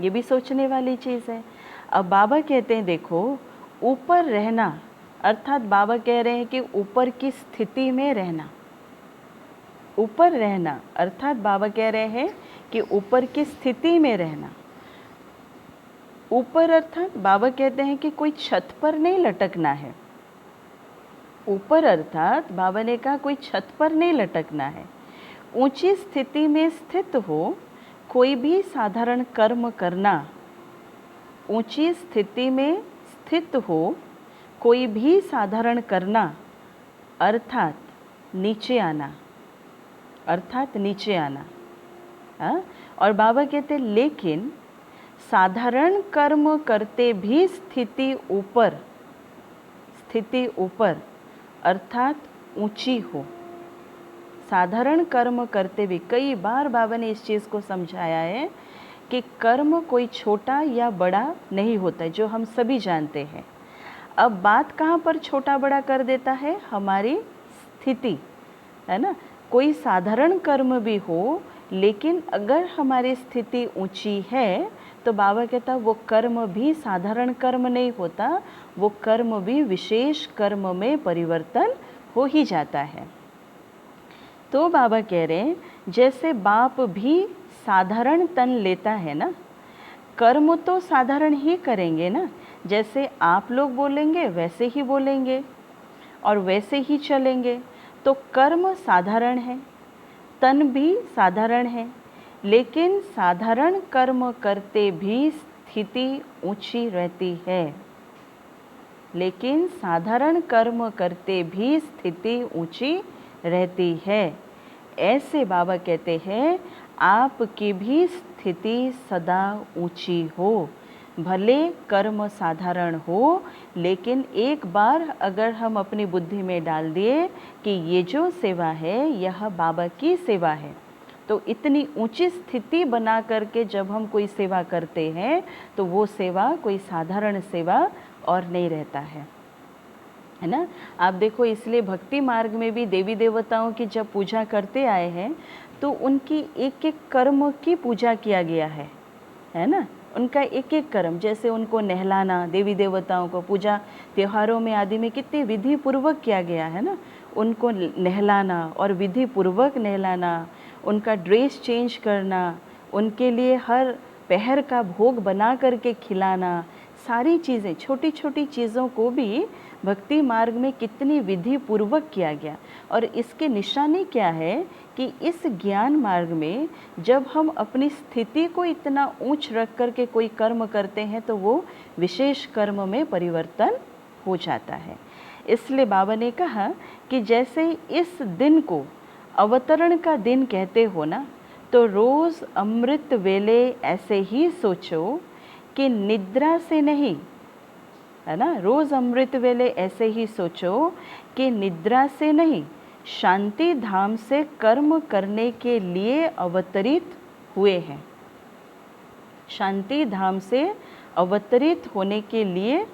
Speaker 1: ये भी सोचने वाली चीज़ है। अब बाबा कहते हैं देखो, ऊपर रहना अर्थात बाबा कह रहे हैं कि ऊपर की स्थिति में रहना। ऊपर रहना अर्थात बाबा कह रहे हैं कि ऊपर की स्थिति में रहना। ऊपर अर्थात बाबा कहते हैं कि कोई छत पर नहीं लटकना है। ऊपर अर्थात बाबा ने कहा कोई छत पर नहीं लटकना है। ऊंची स्थिति में स्थित हो, कोई भी साधारण कर्म करना। ऊंची स्थिति में स्थित हो, कोई भी साधारण करना अर्थात नीचे आना, अर्थात नीचे आना। हाँ? और बाबा कहते लेकिन साधारण कर्म करते भी स्थिति ऊपर अर्थात ऊंची हो। साधारण कर्म करते भी, कई बार बाबा ने इस चीज़ को समझाया है कि कर्म कोई छोटा या बड़ा नहीं होता है, जो हम सभी जानते हैं। अब बात कहाँ पर छोटा बड़ा कर देता है? हमारी स्थिति, है ना। कोई साधारण कर्म भी हो, लेकिन अगर हमारी स्थिति ऊंची है तो बाबा कहता वो कर्म भी साधारण कर्म नहीं होता, वो कर्म भी विशेष कर्म में परिवर्तन हो ही जाता है। तो बाबा कह रहे हैं जैसे बाप भी साधारण तन लेता है ना, कर्म तो साधारण ही करेंगे ना, जैसे आप लोग बोलेंगे वैसे ही बोलेंगे और वैसे ही चलेंगे, तो कर्म साधारण है, तन भी साधारण है, लेकिन साधारण कर्म करते भी स्थिति ऊंची रहती है। लेकिन साधारण कर्म करते भी स्थिति ऊंची रहती है। ऐसे बाबा कहते हैं आपकी भी स्थिति सदा ऊंची हो, भले कर्म साधारण हो, लेकिन एक बार अगर हम अपनी बुद्धि में डाल दिए कि ये जो सेवा है यह बाबा की सेवा है, तो इतनी ऊंची स्थिति बना करके जब हम कोई सेवा करते हैं तो वो सेवा कोई साधारण सेवा और नहीं रहता है ना। आप देखो, इसलिए भक्ति मार्ग में भी देवी देवताओं की जब पूजा करते आए हैं तो उनकी एक एक कर्म की पूजा किया गया है ना। उनका एक एक कर्म, जैसे उनको नहलाना, देवी देवताओं को पूजा त्योहारों में आदि में कितनी विधि पूर्वक किया गया है ना। उनको नहलाना और विधि पूर्वक नहलाना, उनका ड्रेस चेंज करना, उनके लिए हर पहर का भोग बना करके खिलाना, सारी चीज़ें, छोटी छोटी चीज़ों को भी भक्ति मार्ग में कितनी विधि पूर्वक किया गया। और इसकी निशानी क्या है कि इस ज्ञान मार्ग में जब हम अपनी स्थिति को इतना ऊंच रख करके कोई कर्म करते हैं तो वो विशेष कर्म में परिवर्तन हो जाता है। इसलिए बाबा ने कहा कि जैसे इस दिन को अवतरण का दिन कहते हो ना, तो रोज़ अमृत वेले ऐसे ही सोचो कि निद्रा से नहीं, है ना। रोज़ अमृत वेले ऐसे ही सोचो कि निद्रा से नहीं, शांति धाम से कर्म करने के लिए अवतरित हुए हैं। शांति धाम से अवतरित होने के लिए,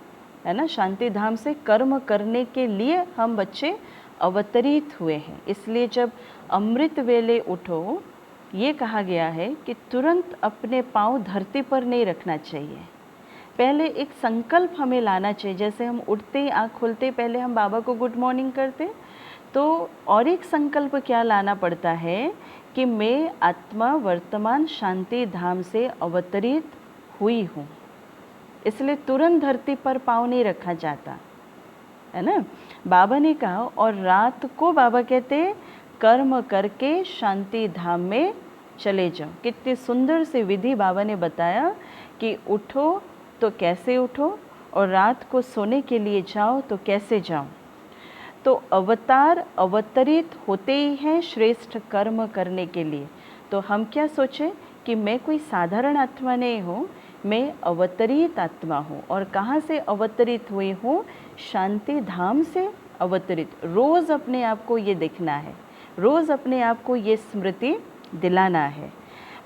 Speaker 1: है ना, शांति धाम से कर्म करने के लिए हम बच्चे अवतरित हुए हैं। इसलिए जब अमृत वेले उठो, ये कहा गया है कि तुरंत अपने पाँव धरती पर नहीं रखना चाहिए, पहले एक संकल्प हमें लाना चाहिए। जैसे हम उठते आँख खोलते पहले हम बाबा को गुड मॉर्निंग करते, तो और एक संकल्प क्या लाना पड़ता है कि मैं आत्मा वर्तमान शांति धाम से अवतरित हुई हूँ, इसलिए तुरंत धरती पर पाँव नहीं रखा जाता, है ना। बाबा ने कहा, और रात को बाबा कहते कर्म करके शांति धाम में चले जाओ। कितनी सुंदर सी विधि बाबा ने बताया कि उठो तो कैसे उठो, और रात को सोने के लिए जाओ तो कैसे जाओ। तो अवतार अवतरित होते ही हैं श्रेष्ठ कर्म करने के लिए। तो हम क्या सोचें कि मैं कोई साधारण आत्मा नहीं हूँ, मैं अवतरित आत्मा हूँ। और कहाँ से अवतरित हुई हूँ? शांति धाम से अवतरित। रोज़ अपने आप को ये देखना है, रोज़ अपने आप को ये स्मृति दिलाना है।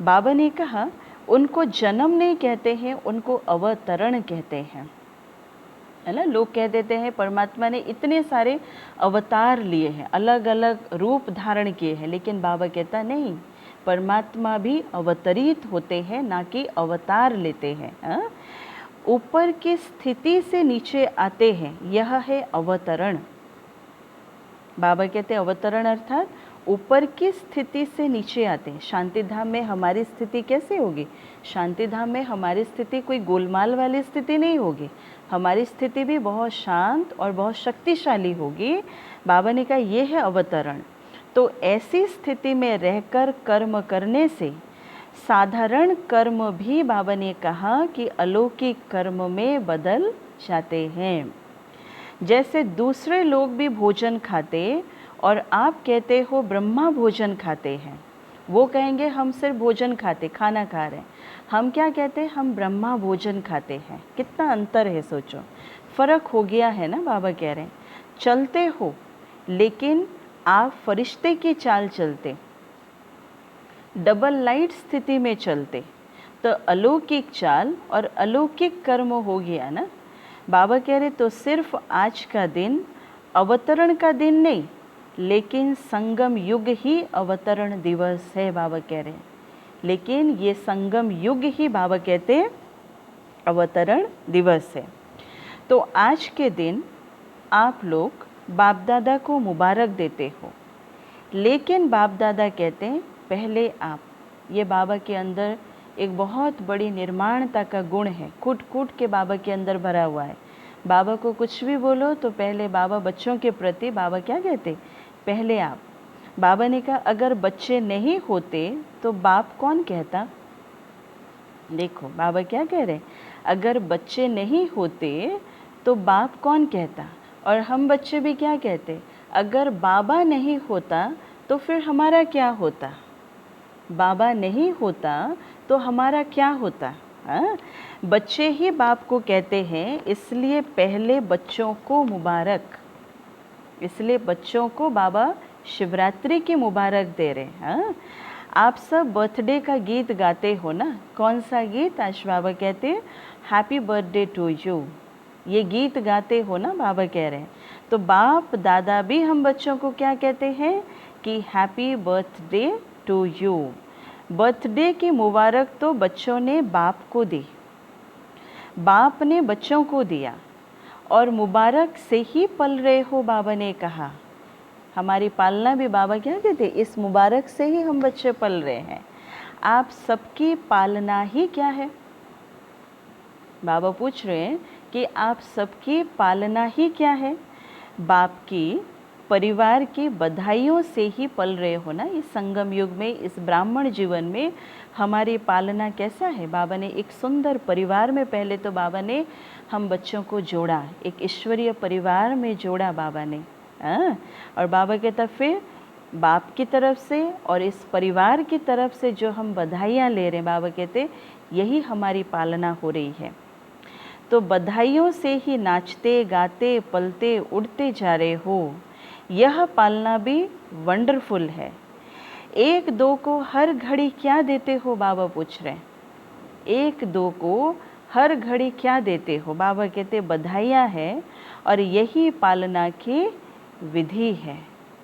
Speaker 1: बाबा ने कहा उनको जन्म नहीं कहते हैं, उनको अवतरण कहते हैं, है ना। लोग कह देते हैं परमात्मा ने इतने सारे अवतार लिए हैं, अलग अलग रूप धारण किए हैं, लेकिन बाबा कहता नहीं, परमात्मा भी अवतरित होते हैं, ना कि अवतार लेते हैं। ऊपर की स्थिति से नीचे आते हैं, यह है अवतरण। बाबा कहते हैं अवतरण अर्थात ऊपर की स्थिति से नीचे आते हैं। शांति धाम में हमारी स्थिति कैसे होगी? शांति धाम में हमारी स्थिति कोई गोलमाल वाली स्थिति नहीं होगी, हमारी स्थिति भी बहुत शांत और बहुत शक्तिशाली होगी। बाबा ने कहा ये है अवतरण। तो ऐसी स्थिति में रहकर कर्म करने से साधारण कर्म भी बाबा ने कहा कि अलौकिक कर्म में बदल जाते हैं। जैसे दूसरे लोग भी भोजन खाते और आप कहते हो ब्रह्मा भोजन खाते हैं, वो कहेंगे हम सिर्फ भोजन खाते, खाना खा रहे हैं। हम क्या कहते हैं? हम ब्रह्मा भोजन खाते हैं। कितना अंतर है, सोचो, फ़र्क हो गया है ना। बाबा कह रहे हैं चलते हो लेकिन आप फरिश्ते की चाल चलते, डबल लाइट स्थिति में चलते, तो अलौकिक चाल और अलौकिक कर्म हो गया ना। बाबा कह रहे तो सिर्फ आज का दिन अवतरण का दिन नहीं, लेकिन संगम युग ही अवतरण दिवस है। बाबा कह रहे हैं लेकिन ये संगम युग ही बाबा कहते हैं अवतरण दिवस है। तो आज के दिन आप लोग बाप दादा को मुबारक देते हो, लेकिन बाप दादा कहते हैं पहले आप, ये बाबा के अंदर एक बहुत बड़ी निर्माणता का गुण है, कूट कूट के बाबा के अंदर भरा हुआ है। बाबा को कुछ भी बोलो तो पहले बाबा बच्चों के प्रति बाबा क्या कहते? पहले आप। बाबा ने कहा अगर बच्चे नहीं होते तो बाप कौन कहता? देखो बाबा क्या कह रहे हैं, अगर बच्चे नहीं होते तो बाप कौन कहता? और हम बच्चे भी क्या कहते? अगर बाबा नहीं होता तो फिर हमारा क्या होता? बाबा नहीं होता तो हमारा क्या होता? हाँ, बच्चे ही बाप को कहते हैं, इसलिए पहले बच्चों को मुबारक, इसलिए बच्चों को बाबा शिवरात्रि की मुबारक दे रहे हैं। हाँ, आप सब बर्थडे का गीत गाते हो ना, कौन सा गीत? आज बाबा कहते हैं हैप्पी बर्थडे टू यू, ये गीत गाते हो ना, बाबा कह रहे हैं। तो बाप दादा भी हम बच्चों को क्या कहते हैं कि happy birthday to you. Birthday की मुबारक तो बच्चों ने बाप को दी, बाप ने बच्चों को दिया, और मुबारक से ही पल रहे हो। बाबा ने कहा हमारी पालना भी बाबा क्या कहते, इस मुबारक से ही हम बच्चे पल रहे हैं। आप सबकी पालना ही क्या है? बाबा पूछ रहे हैं कि आप सबकी पालना ही क्या है? बाप की, परिवार की बधाइयों से ही पल रहे हो ना। इस संगम युग में, इस ब्राह्मण जीवन में हमारी पालना कैसा है? बाबा ने एक सुंदर परिवार में, पहले तो बाबा ने हम बच्चों को जोड़ा, एक ईश्वरीय परिवार में जोड़ा बाबा ने। और बाबा कहता फिर बाप की तरफ से और इस परिवार की तरफ से जो हम बधाइयाँ ले रहे हैं, बाबा कहते यही हमारी पालना हो रही है। तो बधाइयों से ही नाचते गाते पलते उड़ते जा रहे हो, यह पालना भी वंडरफुल है। एक दो को हर घड़ी क्या देते हो? बाबा पूछ रहे हैं एक दो को हर घड़ी क्या देते हो? बाबा कहते बधाइयाँ है, और यही पालना की विधि है।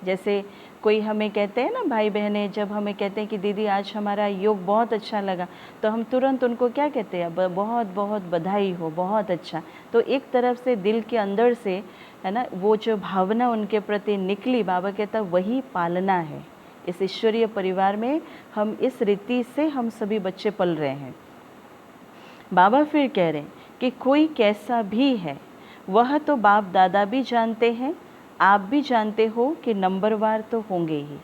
Speaker 1: जैसे कोई हमें कहते हैं ना, भाई बहनें जब हमें कहते हैं कि दीदी आज हमारा योग बहुत अच्छा लगा, तो हम तुरंत उनको क्या कहते हैं? बहुत बहुत बधाई हो, बहुत अच्छा। तो एक तरफ से दिल के अंदर से है ना, वो जो भावना उनके प्रति निकली, बाबा कहता वही पालना है। इस ईश्वरीय परिवार में हम इस रीति से हम सभी बच्चे पल रहे हैं। बाबा फिर कह रहे हैं कि कोई कैसा भी है वह तो बाप दादा भी जानते हैं, आप भी जानते हो कि नंबरवार तो होंगे ही,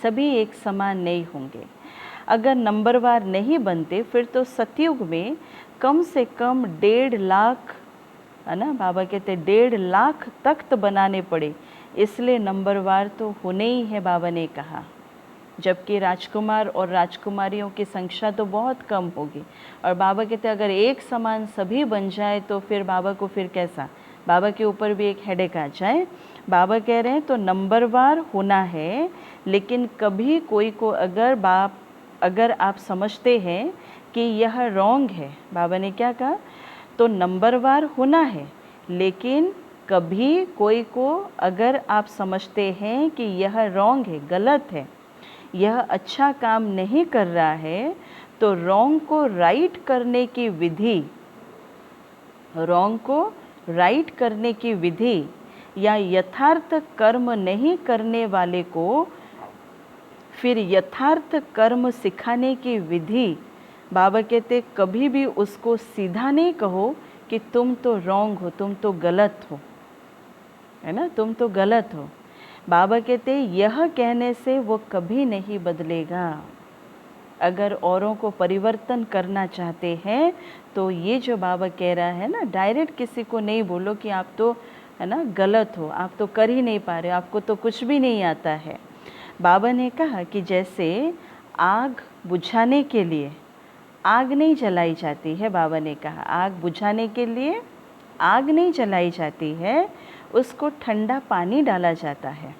Speaker 1: सभी एक समान नहीं होंगे। अगर नंबरवार नहीं बनते फिर तो सतयुग में कम से कम 1.5 लाख, है ना, बाबा कहते 1.5 लाख तख्त बनाने पड़े, इसलिए नंबरवार तो होने ही है, बाबा ने कहा। जबकि राजकुमार और राजकुमारियों की संख्या तो बहुत कम होगी। और बाबा कहते अगर एक समान सभी बन जाए तो फिर बाबा को फिर कैसा, बाबा के ऊपर भी एक हेडेक आ जाए। बाबा कह रहे हैं तो नंबरवार होना है, लेकिन कभी कोई को अगर आप समझते हैं कि यह रॉन्ग है, बाबा ने क्या कहा, तो नंबरवार होना है, लेकिन कभी कोई को अगर आप समझते हैं कि यह रॉन्ग है, गलत है, यह अच्छा काम नहीं कर रहा है, तो रॉन्ग को राइट करने की विधि, रॉन्ग को राइट करने की विधि या यथार्थ कर्म नहीं करने वाले को फिर यथार्थ कर्म सिखाने की विधि, बाबा कहते कभी भी उसको सीधा नहीं कहो कि तुम तो रॉन्ग हो, तुम तो गलत हो, है ना, तुम तो गलत हो। बाबा कहते यह कहने से वो कभी नहीं बदलेगा। अगर औरों को परिवर्तन करना चाहते हैं तो ये जो बाबा कह रहा है ना, डायरेक्ट किसी को नहीं बोलो कि आप तो है ना, गलत हो, आप तो कर ही नहीं पा रहे हो, आपको तो कुछ भी नहीं आता है। बाबा ने कहा कि जैसे आग बुझाने के लिए आग नहीं जलाई जाती है, बाबा ने कहा आग बुझाने के लिए आग नहीं जलाई जाती है, उसको ठंडा पानी डाला जाता है,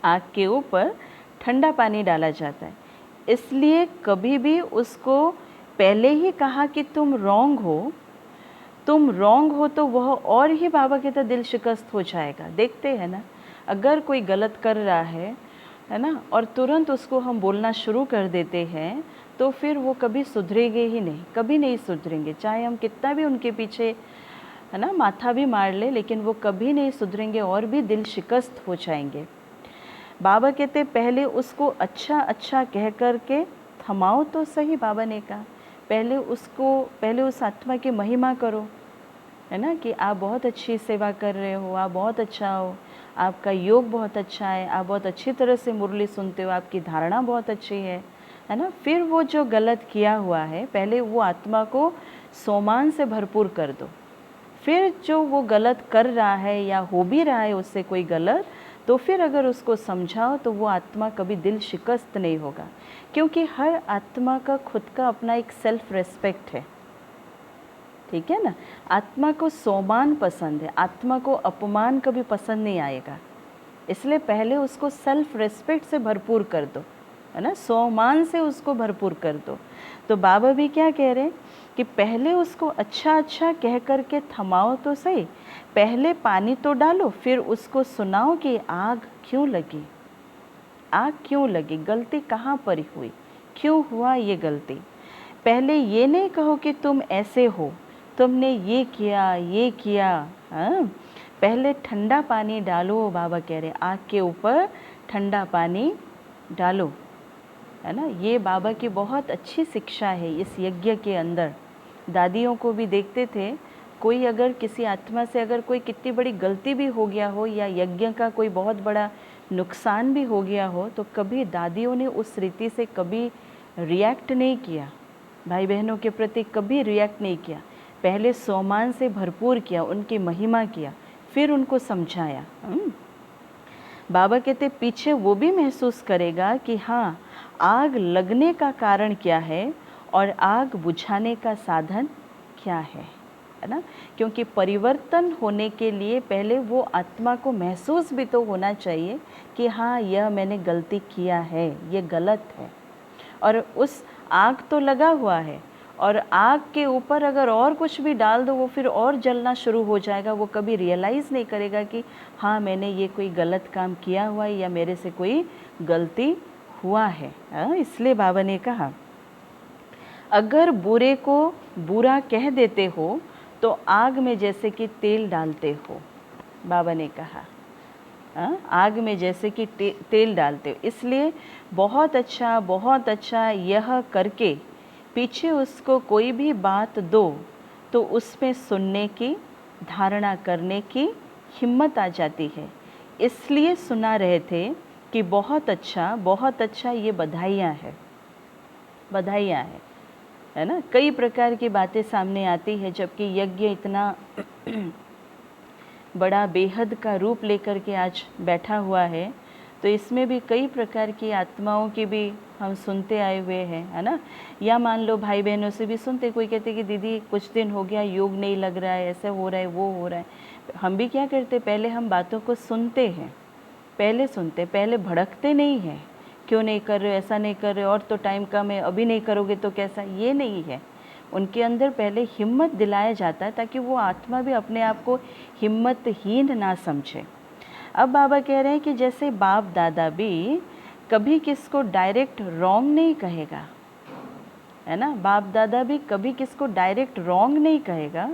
Speaker 1: आग के ऊपर ठंडा पानी डाला जाता है। इसलिए कभी भी उसको पहले ही कहा कि तुम रॉन्ग हो, तुम रॉन्ग हो, तो वह और ही बाबा के तो दिल शिकस्त हो जाएगा। देखते हैं ना, अगर कोई गलत कर रहा है ना, और तुरंत उसको हम बोलना शुरू कर देते हैं, तो फिर वो कभी सुधरेंगे ही नहीं, कभी नहीं सुधरेंगे, चाहे हम कितना भी उनके पीछे है ना माथा भी मार ले, लेकिन वो कभी नहीं सुधरेंगे और भी दिल शिकस्त हो जाएंगे। बाबा कहते पहले उसको अच्छा अच्छा कह कर के थमाओ तो सही। बाबा ने कहा पहले उस आत्मा की महिमा करो, है ना, कि आप बहुत अच्छी सेवा कर रहे हो, आप बहुत अच्छा हो, आपका योग बहुत अच्छा है, आप बहुत अच्छी तरह से मुरली सुनते हो, आपकी धारणा बहुत अच्छी है ना। फिर वो जो गलत किया हुआ है, पहले वो आत्मा को सोमान से भरपूर कर दो। फिर जो वो गलत कर रहा है या हो भी रहा है उससे कोई गलत, तो फिर अगर उसको समझाओ तो वो आत्मा कभी दिल शिकस्त नहीं होगा, क्योंकि हर आत्मा का खुद का अपना एक सेल्फ रेस्पेक्ट है, ठीक है ना। आत्मा को सोमान पसंद है, आत्मा को अपमान कभी पसंद नहीं आएगा, इसलिए पहले उसको सेल्फ रेस्पेक्ट से भरपूर कर दो, है ना, सोमान से उसको भरपूर कर दो। तो बाबा भी क्या कह रहे हैं कि पहले उसको अच्छा अच्छा कह कर के थमाओ तो सही, पहले पानी तो डालो, फिर उसको सुनाओ कि आग क्यों लगी, आग क्यों लगी, गलती कहाँ पर हुई, क्यों हुआ ये गलती। पहले ये नहीं कहो कि तुम ऐसे हो, तुमने ये किया, हाँ, पहले ठंडा पानी डालो। बाबा कह रहे आग के ऊपर ठंडा पानी डालो, है ना। ये बाबा की बहुत अच्छी शिक्षा है इस यज्ञ के अंदर। दादियों को भी देखते थे, कोई अगर किसी आत्मा से अगर कोई कितनी बड़ी गलती भी हो गया हो या यज्ञ का कोई बहुत बड़ा नुकसान भी हो गया हो, तो कभी दादियों ने उस रीति से कभी रिएक्ट नहीं किया, भाई बहनों के प्रति कभी रिएक्ट नहीं किया, पहले सोमान से भरपूर किया, उनकी महिमा किया, फिर उनको समझाया। बाबा कहते पीछे वो भी महसूस करेगा कि हाँ, आग लगने का कारण क्या है और आग बुझाने का साधन क्या है ना। क्योंकि परिवर्तन होने के लिए पहले वो आत्मा को महसूस भी तो होना चाहिए कि हाँ, यह मैंने गलती किया है, ये गलत है। और उस आग तो लगा हुआ है, और आग के ऊपर अगर और कुछ भी डाल दो, वो फिर और जलना शुरू हो जाएगा, वो कभी रियलाइज़ नहीं करेगा कि हाँ, मैंने ये कोई गलत काम किया हुआ है या मेरे से कोई गलती हुआ है। इसलिए बाबा ने कहा अगर बुरे को बुरा कह देते हो तो आग में जैसे कि तेल डालते हो। बाबा ने कहा आग में जैसे कि तेल डालते हो। इसलिए बहुत अच्छा यह करके पीछे उसको कोई भी बात दो तो उसमें सुनने की, धारणा करने की हिम्मत आ जाती है। इसलिए सुना रहे थे कि बहुत अच्छा, ये बधाइयाँ है ना। कई प्रकार की बातें सामने आती है, जबकि यज्ञ इतना बड़ा बेहद का रूप लेकर के आज बैठा हुआ है, तो इसमें भी कई प्रकार की आत्माओं की भी हम सुनते आए हुए हैं, है ना। या मान लो भाई बहनों से भी सुनते, कोई कहते कि दीदी कुछ दिन हो गया योग नहीं लग रहा है, ऐसा हो रहा है, वो हो रहा है। हम भी क्या करते, पहले हम बातों को सुनते हैं, पहले भड़कते नहीं हैं, क्यों नहीं कर रहे हो, ऐसा नहीं कर रहे हो, और तो टाइम कम है, अभी नहीं करोगे तो कैसा, ये नहीं है। उनके अंदर पहले हिम्मत दिलाया जाता है ताकि वो आत्मा भी अपने आप को हिम्मतहीन ना समझे। अब बाबा कह रहे हैं कि जैसे बाप दादा भी कभी किसको डायरेक्ट रॉन्ग नहीं कहेगा, है ना, बाप दादा भी कभी किसको डायरेक्ट रॉन्ग नहीं कहेगा,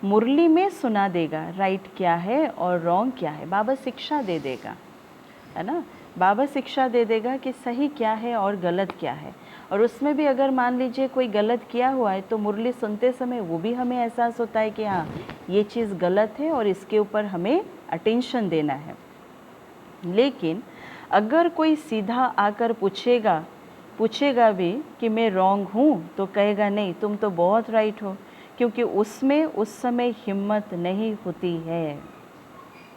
Speaker 1: मुरली में सुना देगा राइट क्या है और रॉन्ग क्या है। बाबा शिक्षा दे देगा, है ना, बाबा शिक्षा दे देगा कि सही क्या है और गलत क्या है। और उसमें भी अगर मान लीजिए कोई गलत किया हुआ है तो मुरली सुनते समय वो भी हमें एहसास होता है कि हाँ, ये चीज़ गलत है और इसके ऊपर हमें अटेंशन देना है। लेकिन अगर कोई सीधा आकर पूछेगा भी कि मैं रॉन्ग हूँ, तो कहेगा नहीं, तुम तो बहुत राइट हो, क्योंकि उसमें उस समय हिम्मत नहीं होती है।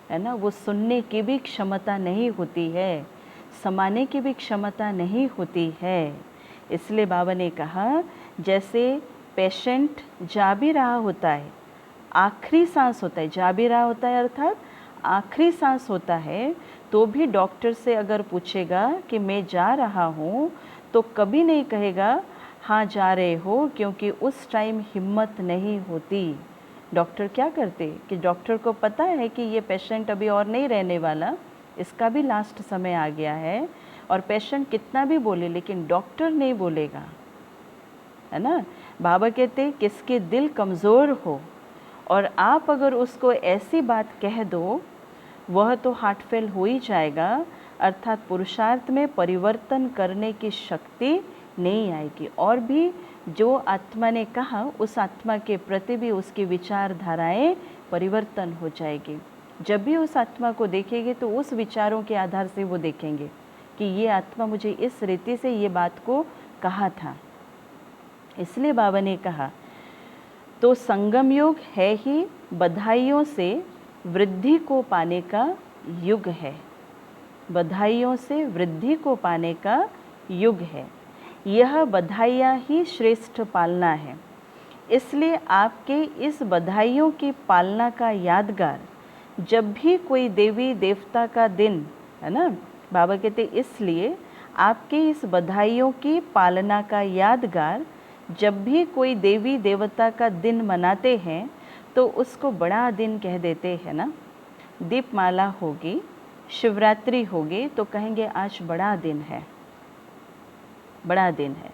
Speaker 1: है ना, वो सुनने की भी क्षमता नहीं होती है, समाने की भी क्षमता नहीं होती है। इसलिए बाबा ने कहा जैसे पेशेंट जा भी रहा होता है, आखिरी सांस होता है, जा भी रहा होता है अर्थात आखिरी सांस होता है, तो भी डॉक्टर से अगर पूछेगा कि मैं जा रहा हूँ, तो कभी नहीं कहेगा हाँ जा रहे हो, क्योंकि उस टाइम हिम्मत नहीं होती। डॉक्टर क्या करते कि डॉक्टर को पता है कि ये पेशेंट अभी और नहीं रहने वाला, इसका भी लास्ट समय आ गया है, और पेशेंट कितना भी बोले लेकिन डॉक्टर नहीं बोलेगा, है ना। बाबा कहते किसके दिल कमज़ोर हो और आप अगर उसको ऐसी बात कह दो, वह तो हार्ट फेल हो ही जाएगा, अर्थात पुरुषार्थ में परिवर्तन करने की शक्ति नहीं आएगी। और भी जो आत्मा ने कहा उस आत्मा के प्रति भी उसकी विचारधाराएं परिवर्तन हो जाएगी। जब भी उस आत्मा को देखेंगे तो उस विचारों के आधार से वो देखेंगे कि ये आत्मा मुझे इस रीति से ये बात को कहा था। इसलिए बाबा ने कहा तो संगम योग है ही बधाइयों से वृद्धि को पाने का युग है, बधाइयों से वृद्धि को पाने का युग है। यह बधाइयाँ ही श्रेष्ठ पालना है। इसलिए आपके इस बधाइयों की पालना का यादगार जब भी कोई देवी देवता का दिन, है ना, बाबा कहते इसलिए आपके इस बधाइयों की पालना का यादगार जब भी कोई देवी देवता का दिन मनाते हैं तो उसको बड़ा दिन कह देते हैं ना। दीपमाला होगी, शिवरात्रि होगी तो कहेंगे आज बड़ा दिन है, बड़ा दिन है।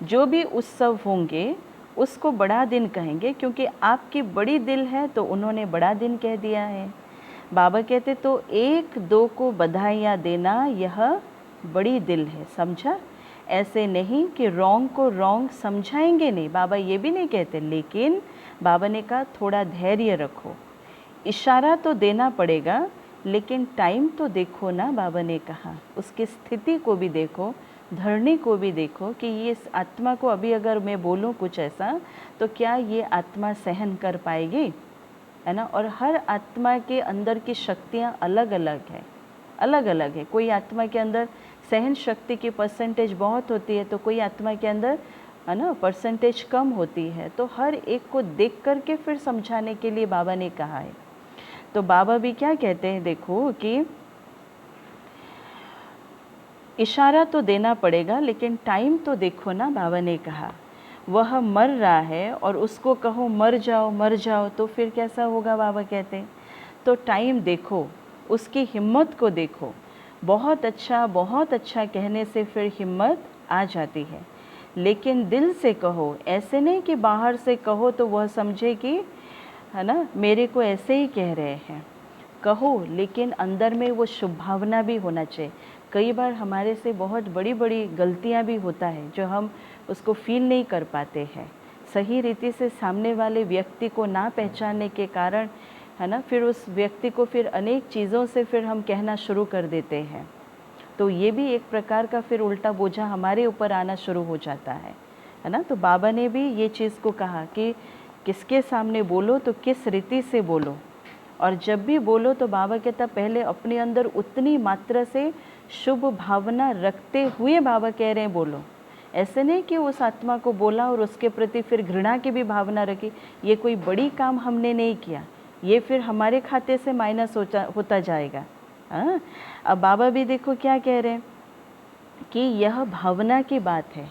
Speaker 1: जो भी उत्सव होंगे उसको बड़ा दिन कहेंगे, क्योंकि आपकी बड़ी दिल है तो उन्होंने बड़ा दिन कह दिया है। बाबा कहते तो एक दो को बधाइयाँ देना यह बड़ी दिल है, समझा। ऐसे नहीं कि रॉन्ग को रॉन्ग समझाएंगे नहीं, बाबा ये भी नहीं कहते, लेकिन बाबा ने कहा थोड़ा धैर्य रखो, इशारा तो देना पड़ेगा लेकिन टाइम तो देखो ना। बाबा ने कहा उसकी स्थिति को भी देखो, धरनी को भी देखो कि ये इस आत्मा को अभी अगर मैं बोलूँ कुछ ऐसा तो क्या ये आत्मा सहन कर पाएगी, है ना। और हर आत्मा के अंदर की शक्तियाँ अलग अलग है, अलग अलग है। कोई आत्मा के अंदर सहन शक्ति की परसेंटेज बहुत होती है तो कोई आत्मा के अंदर, है ना, परसेंटेज कम होती है। तो हर एक को देख करके फिर समझाने के लिए बाबा ने कहा है। तो बाबा भी क्या कहते हैं, देखो कि इशारा तो देना पड़ेगा लेकिन टाइम तो देखो ना। बाबा ने कहा वह मर रहा है और उसको कहो मर जाओ मर जाओ तो फिर कैसा होगा। बाबा कहते हैं तो टाइम देखो, उसकी हिम्मत को देखो। बहुत अच्छा कहने से फिर हिम्मत आ जाती है, लेकिन दिल से कहो, ऐसे नहीं कि बाहर से कहो तो वह समझे कि, है ना, मेरे को ऐसे ही कह रहे हैं। कहो लेकिन अंदर में वो शुभ भावना भी होना चाहिए। कई बार हमारे से बहुत बड़ी बड़ी गलतियां भी होता है जो हम उसको फील नहीं कर पाते हैं सही रीति से, सामने वाले व्यक्ति को ना पहचानने के कारण, है ना, फिर उस व्यक्ति को फिर अनेक चीज़ों से फिर हम कहना शुरू कर देते हैं। तो ये भी एक प्रकार का फिर उल्टा बोझा हमारे ऊपर आना शुरू हो जाता है ना। तो बाबा ने भी ये चीज़ को कहा कि किसके सामने बोलो तो किस रीति से बोलो, और जब भी बोलो तो बाबा कहता पहले अपने अंदर उतनी मात्रा से शुभ भावना रखते हुए बाबा कह रहे हैं बोलो। ऐसे नहीं कि उस आत्मा को बोला और उसके प्रति फिर घृणा की भी भावना रखी, ये कोई बड़ी काम हमने नहीं किया, ये फिर हमारे खाते से माइनस होता जाएगा। हाँ, अब बाबा भी देखो क्या कह रहे हैं कि यह भावना की बात है।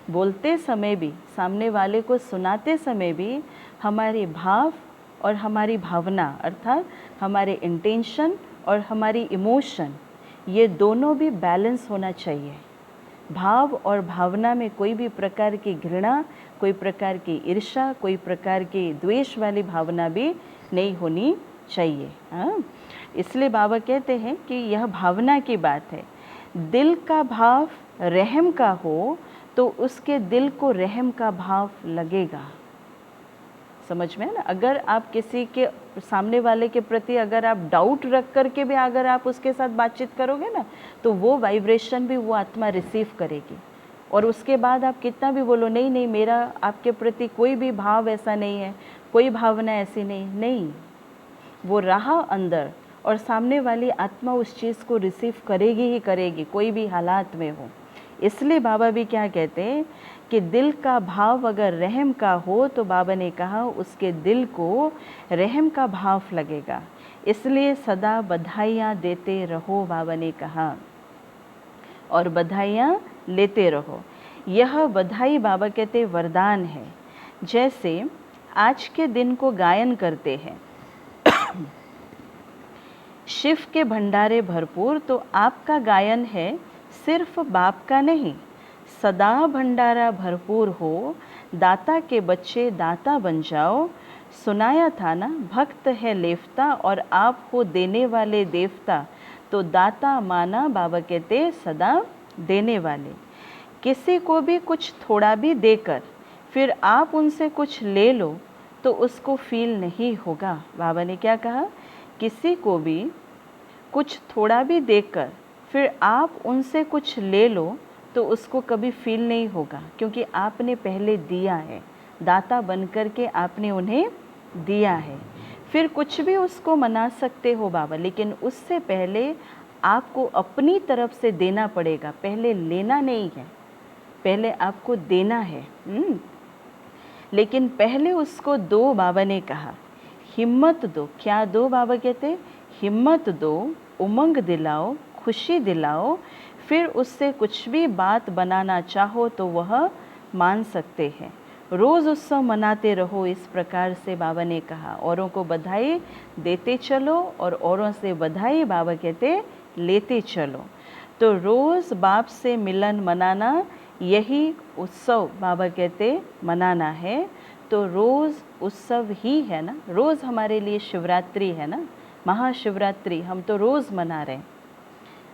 Speaker 1: बोलते समय भी, सामने वाले को सुनाते समय भी हमारे भाव और हमारी भावना, अर्थात हमारे इंटेंशन और हमारी इमोशन, ये दोनों भी बैलेंस होना चाहिए। भाव और भावना में कोई भी प्रकार की घृणा, कोई प्रकार की ईर्ष्या, कोई प्रकार की द्वेष वाली भावना भी नहीं होनी चाहिए। हाँ, इसलिए बाबा कहते हैं कि यह भावना की बात है। दिल का भाव रहम का हो तो उसके दिल को रहम का भाव लगेगा। समझ में है ना। अगर आप किसी के सामने वाले के प्रति अगर आप डाउट रख करके भी अगर आप उसके साथ बातचीत करोगे ना, तो वो वाइब्रेशन भी वो आत्मा रिसीव करेगी। और उसके बाद आप कितना भी बोलो नहीं नहीं मेरा आपके प्रति कोई भी भाव ऐसा नहीं है, कोई भावना ऐसी नहीं, वो रहा अंदर और सामने वाली आत्मा उस चीज़ को रिसीव करेगी ही करेगी, कोई भी हालात में हो। इसलिए बाबा भी क्या कहते हैं कि दिल का भाव अगर रहम का हो तो बाबा ने कहा उसके दिल को रहम का भाव लगेगा। इसलिए सदा बधाइयाँ देते रहो, बाबा ने कहा, और बधाइयाँ लेते रहो। यह बधाई बाबा कहते वरदान है। जैसे आज के दिन को गायन करते हैं, शिव के भंडारे भरपूर, तो आपका गायन है सिर्फ बाप का नहीं, सदा भंडारा भरपूर हो, दाता के बच्चे दाता बन जाओ। सुनाया था ना, भक्त है लेवता और आप हो देने वाले देवता, तो दाता माना बाबा कहते सदा देने वाले। किसी को भी कुछ थोड़ा भी देकर फिर आप उनसे कुछ ले लो तो उसको फील नहीं होगा। बाबा ने क्या कहा, किसी को भी कुछ थोड़ा भी देकर फिर आप उनसे कुछ ले लो तो उसको कभी फील नहीं होगा, क्योंकि आपने पहले दिया है, दाता बनकर के आपने उन्हें दिया है। फिर कुछ भी उसको मना सकते हो बाबा, लेकिन उससे पहले आपको अपनी तरफ से देना पड़ेगा। पहले लेना नहीं है, पहले आपको देना है। लेकिन पहले उसको दो, बाबा ने कहा हिम्मत दो। क्या दो बाबा कहते, हिम्मत दो, उमंग दिलाओ, खुशी दिलाओ, फिर उससे कुछ भी बात बनाना चाहो तो वह मान सकते हैं। रोज़ उत्सव मनाते रहो, इस प्रकार से बाबा ने कहा। औरों को बधाई देते चलो और औरों से बधाई बाबा कहते लेते चलो। तो रोज़ बाप से मिलन मनाना, यही उत्सव बाबा कहते मनाना है। तो रोज़ उत्सव ही है ना, रोज़ हमारे लिए शिवरात्रि है ना, महाशिवरात्रि हम तो रोज़ मना रहे हैं।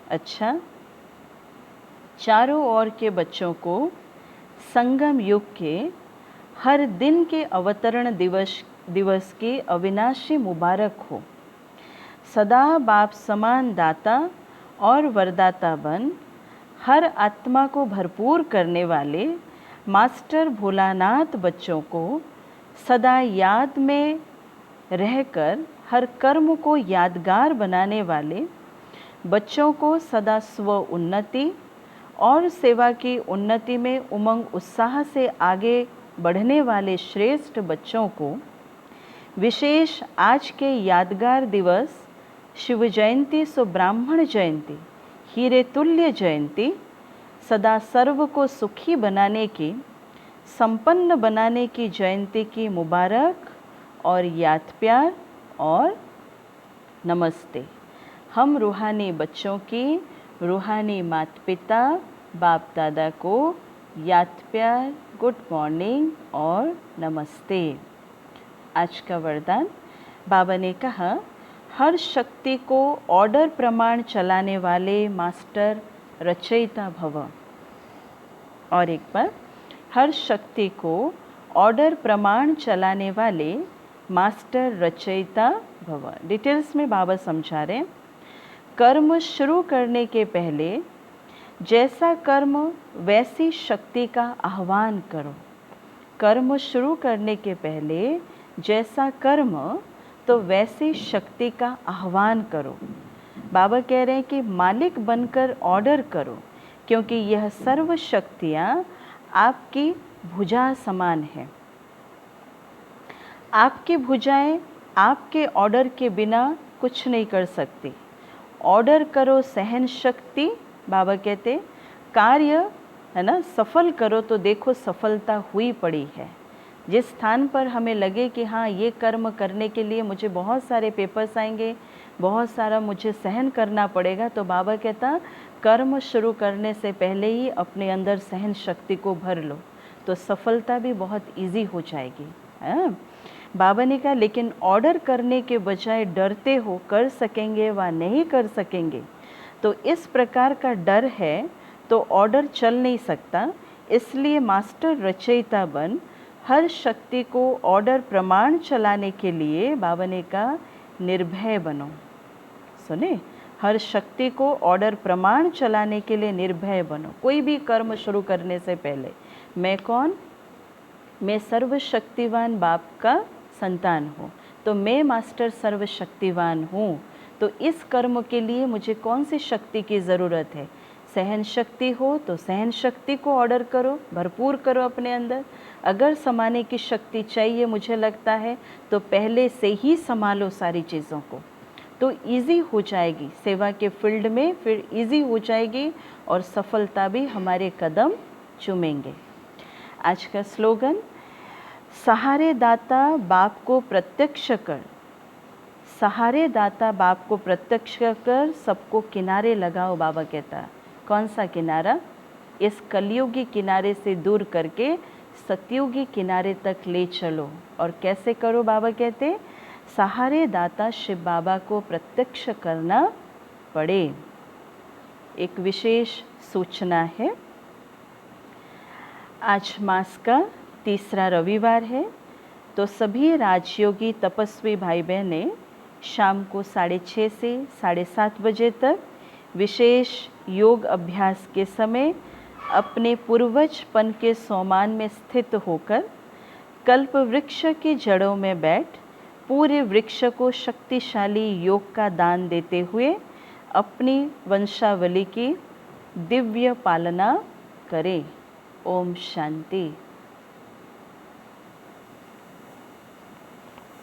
Speaker 1: अच्छा, चारों ओर के बच्चों को संगम युग के हर दिन के अवतरण दिवस की अविनाशी मुबारक हो। सदा बाप समान दाता और वरदाता बन, हर आत्मा को भरपूर करने वाले मास्टर भोलानाथ बच्चों को सदा याद में रहकर हर कर्म को यादगार बनाने वाले बच्चों को सदा स्व उन्नति और सेवा की उन्नति में उमंग उत्साह से आगे बढ़ने वाले श्रेष्ठ बच्चों को विशेष आज के यादगार दिवस शिव जयंती सो ब्राह्मण जयंती, हीरे तुल्य जयंती, सदा सर्व को सुखी बनाने की, संपन्न बनाने की जयंती की मुबारक और याद प्यार और नमस्ते। हम रूहानी बच्चों की, रूहानी माता पिता बाप दादा को याद प्यार, गुड मॉर्निंग और नमस्ते। आज का वरदान बाबा ने कहा, हर शक्ति को ऑर्डर प्रमाण चलाने वाले मास्टर रचयिता भव। और एक बार, हर शक्ति को ऑर्डर प्रमाण चलाने वाले मास्टर रचयिता भव। डिटेल्स में बाबा समझा रहे, कर्म शुरू करने के पहले जैसा कर्म वैसी शक्ति का आह्वान करो। कर्म शुरू करने के पहले जैसा कर्म तो वैसी शक्ति का आह्वान करो। बाबा कह रहे हैं कि मालिक बनकर ऑर्डर करो, क्योंकि यह सर्व शक्तियाँ आपकी भुजा समान है। आपकी भुजाएं आपके ऑर्डर के बिना कुछ नहीं कर सकती। ऑर्डर करो सहन शक्ति, बाबा कहते कार्य है ना, सफल करो तो देखो सफलता हुई पड़ी है। जिस स्थान पर हमें लगे कि हाँ ये कर्म करने के लिए मुझे बहुत सारे पेपर्स आएंगे, बहुत सारा मुझे सहन करना पड़ेगा, तो बाबा कहता कर्म शुरू करने से पहले ही अपने अंदर सहन शक्ति को भर लो, तो सफलता भी बहुत इजी हो जाएगी। बाबा ने कहा लेकिन ऑर्डर करने के बजाय डरते हो, कर सकेंगे व नहीं कर सकेंगे, तो इस प्रकार का डर है तो ऑर्डर चल नहीं सकता। इसलिए मास्टर रचयिता बन हर शक्ति को ऑर्डर प्रमाण चलाने के लिए बाबा ने कहा निर्भय बनो। सुने, हर शक्ति को ऑर्डर प्रमाण चलाने के लिए निर्भय बनो। कोई भी कर्म शुरू करने से पहले मैं कौन, मैं सर्वशक्तिवान बाप का संतान हूँ, तो मैं मास्टर सर्वशक्तिवान हूँ, तो इस कर्म के लिए मुझे कौन सी शक्ति की ज़रूरत है। सहन शक्ति हो तो सहन शक्ति को ऑर्डर करो, भरपूर करो अपने अंदर। अगर समाने की शक्ति चाहिए मुझे लगता है तो पहले से ही संभालो सारी चीज़ों को, तो इजी हो जाएगी सेवा के फील्ड में, फिर इजी हो जाएगी और सफलता भी हमारे कदम चूमेंगे। आज का स्लोगन, सहारे दाता बाप को प्रत्यक्ष कर, सहारे दाता बाप को प्रत्यक्ष कर सबको किनारे लगाओ। बाबा कहता है कौन सा किनारा, इस कलयुगी किनारे से दूर करके सतयुगी किनारे तक ले चलो। और कैसे करो, बाबा कहते सहारे दाता शिव बाबा को प्रत्यक्ष करना पड़े। एक विशेष सूचना है, आज मास का तीसरा रविवार है, तो सभी राजयोगी तपस्वी भाई बहनें शाम को 6:30 से 7:30 बजे तक विशेष योग अभ्यास के समय अपने पूर्वजपन के सोमान में स्थित होकर कल्प वृक्ष की जड़ों में बैठ पूरे वृक्ष को शक्तिशाली योग का दान देते हुए अपनी वंशावली की दिव्य पालना करें। ओम शांति।